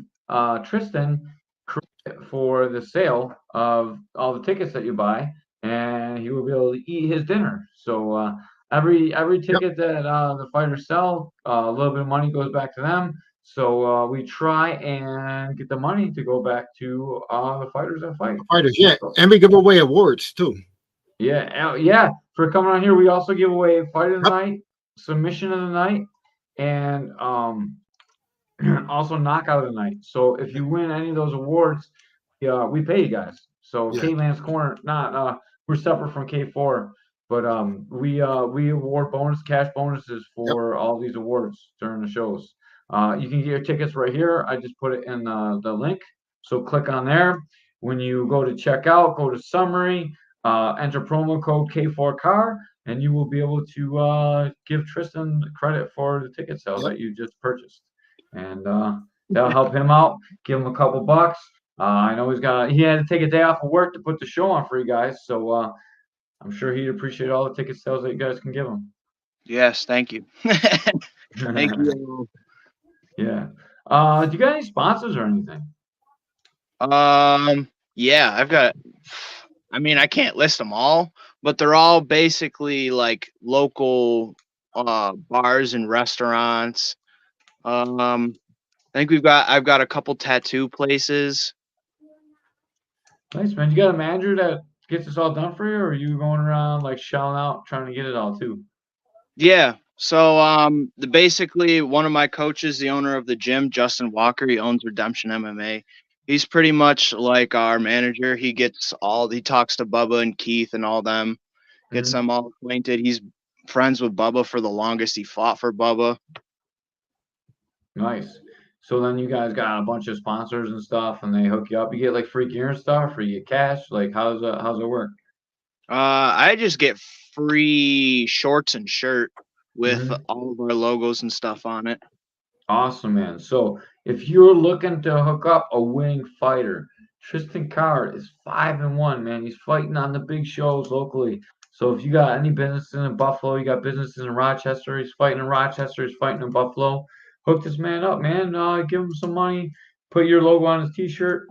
Tristan credit for the sale of all the tickets that you buy, and he will be able to eat his dinner. So every ticket that the fighters sell, a little bit of money goes back to them. So we try and get the money to go back to the fighters that fight. Fighters, yeah, and we give away awards too. Yeah. For coming on here, we also give away fight of the night, submission of the night, and also knockout of the night. So if you win any of those awards, we pay you guys. So Yeah. Caveman's Corner, not we're separate from K4, but we award cash bonuses for all these awards during the shows. You can get your tickets right here. I just put it in the link. So click on there. When you go to checkout, go to summary, enter promo code K4CAR, and you will be able to give Tristan credit for the ticket sale that you just purchased. And that'll help him out. Give him a couple bucks. I know he had to take a day off of work to put the show on for you guys. So I'm sure he'd appreciate all the ticket sales that you guys can give him. yes, thank you. Thank you. Yeah. Do you got any sponsors or anything? Yeah, I mean, I can't list them all, but they're all basically like local bars and restaurants. I think I've got a couple tattoo places. Nice, man. You got a manager that gets this all done for you, or are you going around like shelling out trying to get it all too? Yeah. So basically one of my coaches, the owner of the gym, Justin Walker, he owns Redemption MMA. He's pretty much like our manager. He talks to Bubba and Keith and all them, gets them all acquainted. He's friends with Bubba for the longest. He fought for Bubba. Nice. So then you guys got a bunch of sponsors and stuff, and they hook you up. You get like free gear and stuff, or you get cash. Like how's it work? I just get free shorts and shirt with all of our logos and stuff on it. Awesome, man. So if you're looking to hook up a winning fighter, Tristan Carr is 5-1, man. He's fighting on the big shows locally. So if you got any businesses in Buffalo, you got businesses in Rochester, he's fighting in Rochester, he's fighting in Buffalo. Hook this man up, man. Give him some money. Put your logo on his t-shirt.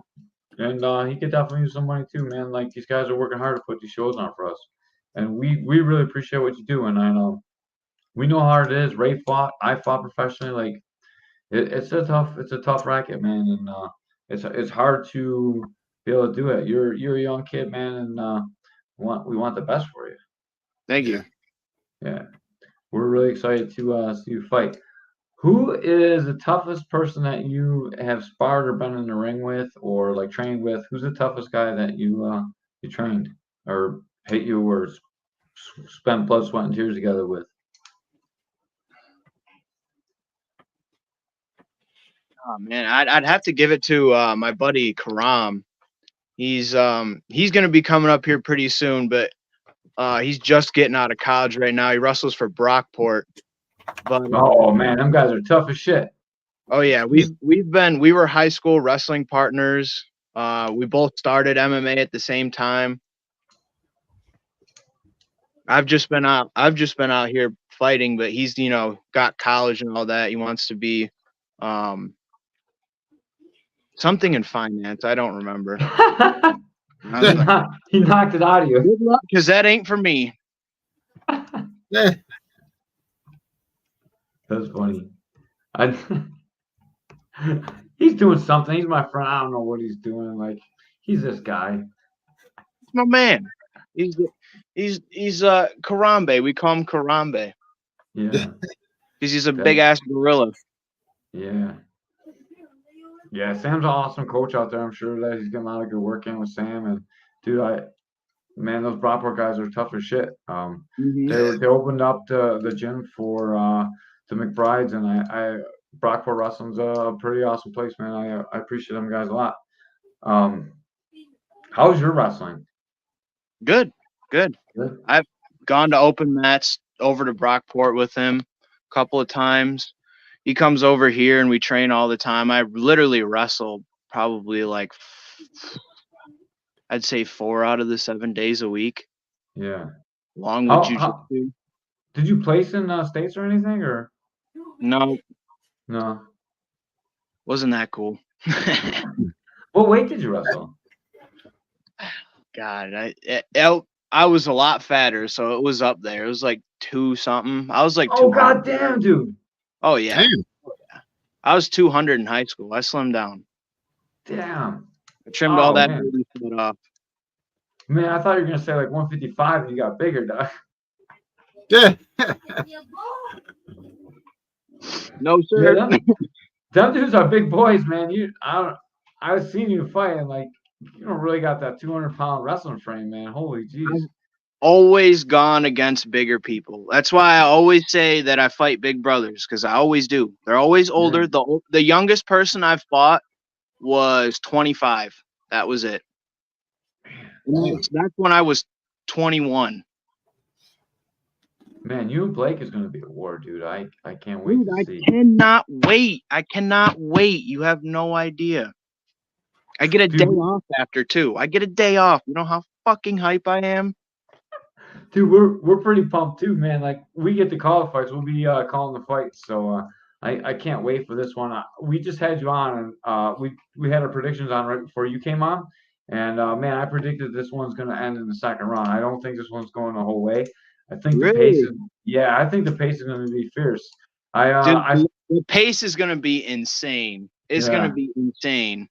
And he could definitely use some money too, man. Like these guys are working hard to put these shows on for us. And we really appreciate what you do. And I know we know how hard it is. Ray fought, I fought professionally. Like it's a tough racket, man, and it's hard to be able to do it. You're a young kid, man, and we want the best for you. Thank you. Yeah, we're really excited to see you fight. Who is the toughest person that you have sparred or been in the ring with, or like trained with? Who's the toughest guy that you trained or hit you or spent blood, sweat, and tears together with? Oh man, I'd have to give it to my buddy Karam. He's gonna be coming up here pretty soon, but he's just getting out of college right now. He wrestles for Brockport. But oh man, them guys are tough as shit. Oh yeah, we were high school wrestling partners. We both started MMA at the same time. I've just been out here fighting, but he's, you know, got college and all that. He wants to be something in finance. I don't remember. He knocked it out of you. Good luck, because that ain't for me. Yeah. That's funny. He's doing something. He's my friend. I don't know what he's doing. Like, he's this guy. It's my man. He's Karambe. We call him Karambe Yeah. because he's a big ass gorilla. Yeah. Yeah, Sam's an awesome coach out there. I'm sure that he's getting a lot of good work in with Sam. And dude, man, those Brockport guys are tough as shit. They opened up the gym for the McBrides, and I Brockport Wrestling's a pretty awesome place, man. I appreciate them guys a lot. How's your wrestling? Good. I've gone to open mats over to Brockport with him a couple of times. He comes over here and we train all the time. I literally wrestle probably like, I'd say 4 out of the 7 days a week. Yeah. Along with jiu-jitsu. Did you place in states or anything, or? No. Wasn't that cool. What weight did you wrestle? God, I was a lot fatter, so it was up there. It was like 2 something. I was like, oh god damn, dude. Oh yeah. Damn. I was 200 in high school. I slimmed down. Damn. I trimmed all that fat off. Man, I thought you were gonna say like 155 and you got bigger, dog. Yeah. No, sir. Yeah, them dudes are big boys, man. I've seen you fight, and like, you don't really got that 200-pound wrestling frame, man. Holy jeez. Always gone against bigger people. That's why I always say that I fight big brothers, because I always do. They're always older. Yeah. The youngest person I've fought was 25. That was it. And that's when I was 21. Man, you and Blake is gonna be a war, dude. I can't wait to see. I cannot wait. You have no idea. I get a day off after too. I get a day off. You know how fucking hype I am? Dude, we're pretty pumped too, man. Like, we get to call the fights. We'll be calling the fights. So I can't wait for this one. We just had you on, and we had our predictions on right before you came on. And man, I predicted this one's gonna end in the second round. I don't think this one's going the whole way. I think the pace is I think the pace is gonna be fierce. The pace is gonna be insane. It's gonna be insane.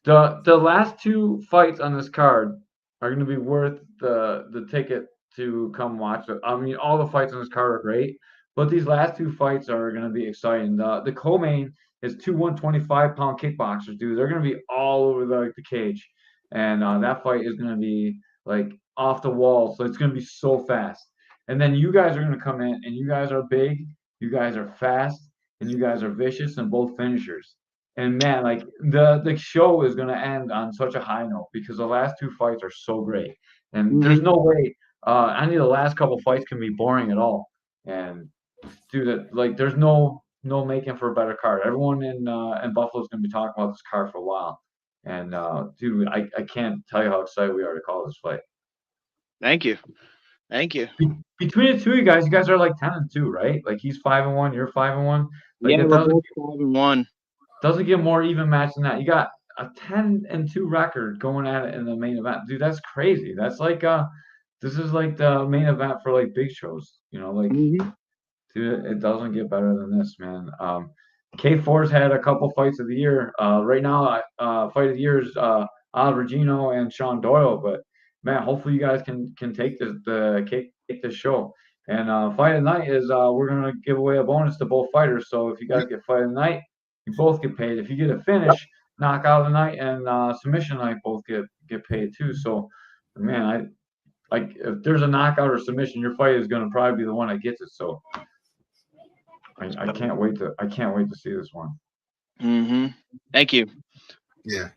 The last 2 fights on this card are going to be worth the ticket to come watch it. I mean, all the fights on this card are great, but these last 2 fights are going to be exciting. The co-main is 2 125-pound kickboxers, dude. They're going to be all over the cage, and that fight is going to be like off the wall. So it's going to be so fast. And then you guys are going to come in, and you guys are big, you guys are fast, and you guys are vicious, and both finishers. And man, like, the show is going to end on such a high note because the last 2 fights are so great. And there's no way any of the last couple fights can be boring at all. And dude, like, there's no making for a better card. Everyone in Buffalo is going to be talking about this card for a while. And dude, I can't tell you how excited we are to call this fight. Thank you. Between the two of you guys are like 10-2, right? Like, he's 5-1, you're 5-1. Like, yeah, we're both 5-1. Doesn't get more even match than that. You got a 10-2 record going at it in the main event, dude. That's crazy. That's like this is like the main event for like big shows, you know. Like, dude, it doesn't get better than this, man. K4's had a couple fights of the year. Right now, fight of the year is Regino and Sean Doyle. But man, hopefully you guys can take this show. And fight of the night is we're gonna give away a bonus to both fighters. So if you guys get fight of the night, you both get paid. If you get a finish, knockout of the night, and submission night, both get paid too. So, man, if there's a knockout or submission, your fight is gonna probably be the one that gets it. So, I can't wait to see this one. Thank you. Yeah.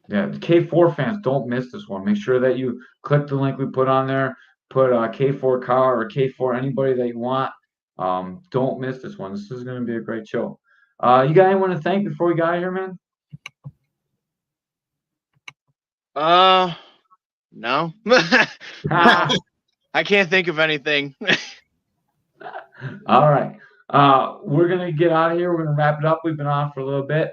Yeah, K4 fans, don't miss this one. Make sure that you click the link we put on there. Put K4 Carr or K4 anybody that you want. Don't miss this one. This is gonna be a great show. You got anyone to thank before we got here, man? No. I can't think of anything. All right. We're gonna get out of here. We're gonna wrap it up. We've been on for a little bit.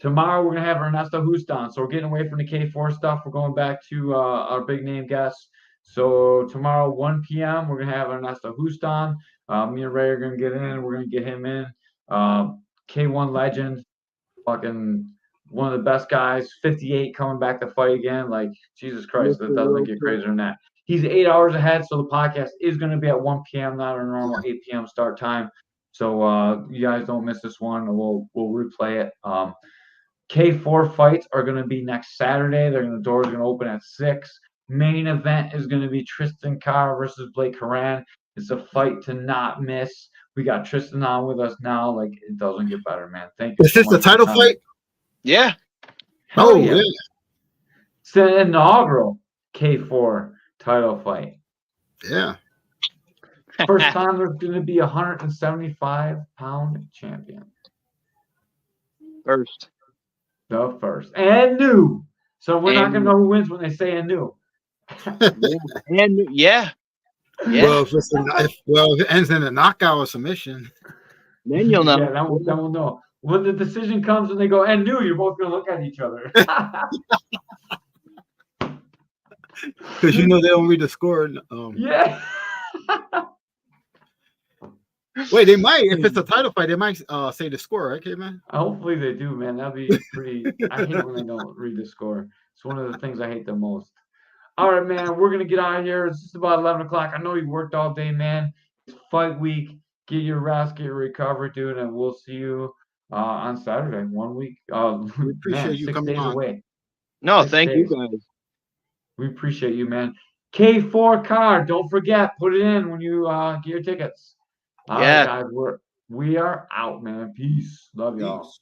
Tomorrow we're gonna have Ernesto Houston. So we're getting away from the K4 stuff. We're going back to our big name guests. So tomorrow, 1 p.m., we're gonna have Ernesto Houston. Me and Ray are gonna get in. We're gonna get him in. K1 legend, fucking one of the best guys. 58 coming back to fight again. Like Jesus Christ, that doesn't get crazier than that. He's 8 hours ahead, so the podcast is going to be at 1 p.m., not our normal 8 p.m. start time. So you guys don't miss this one. We'll replay it. K4 fights are going to be next Saturday. The doors are going to open at 6. Main event is going to be Tristan Carr versus Blake Coran. It's a fight to not miss. We got Tristan on with us now. Like, it doesn't get better, man. Thank you. Is this the title fight? Yeah. Hell yeah. It's an inaugural K4 title fight. Yeah. First time there's going to be a 175-pound champion. The first. And new. So we're not going to know who wins when they say and new. Yeah. Well, if it ends in a knockout or submission, then you'll know. Yeah, then we'll know. When the decision comes and they go and new, you're both going to look at each other. because you know they don't read the score. Yeah. Wait, they might. If it's a title fight, they might say the score, right, Caveman? Hopefully they do, man. That'd be pretty. I hate when they don't read the score. It's one of the things I hate the most. All right, man. We're gonna get out of here. It's just about 11 o'clock. I know you worked all day, man. It's fight week. Get your rest, get your recovery, dude, and we'll see you on Saturday. 1 week. We appreciate you 6 coming days on. away. No, 6 thank days. you guys. We appreciate you, man. K4 card. Don't forget, put it in when you get your tickets. All right, guys. We are out, man. Peace. Love y'all.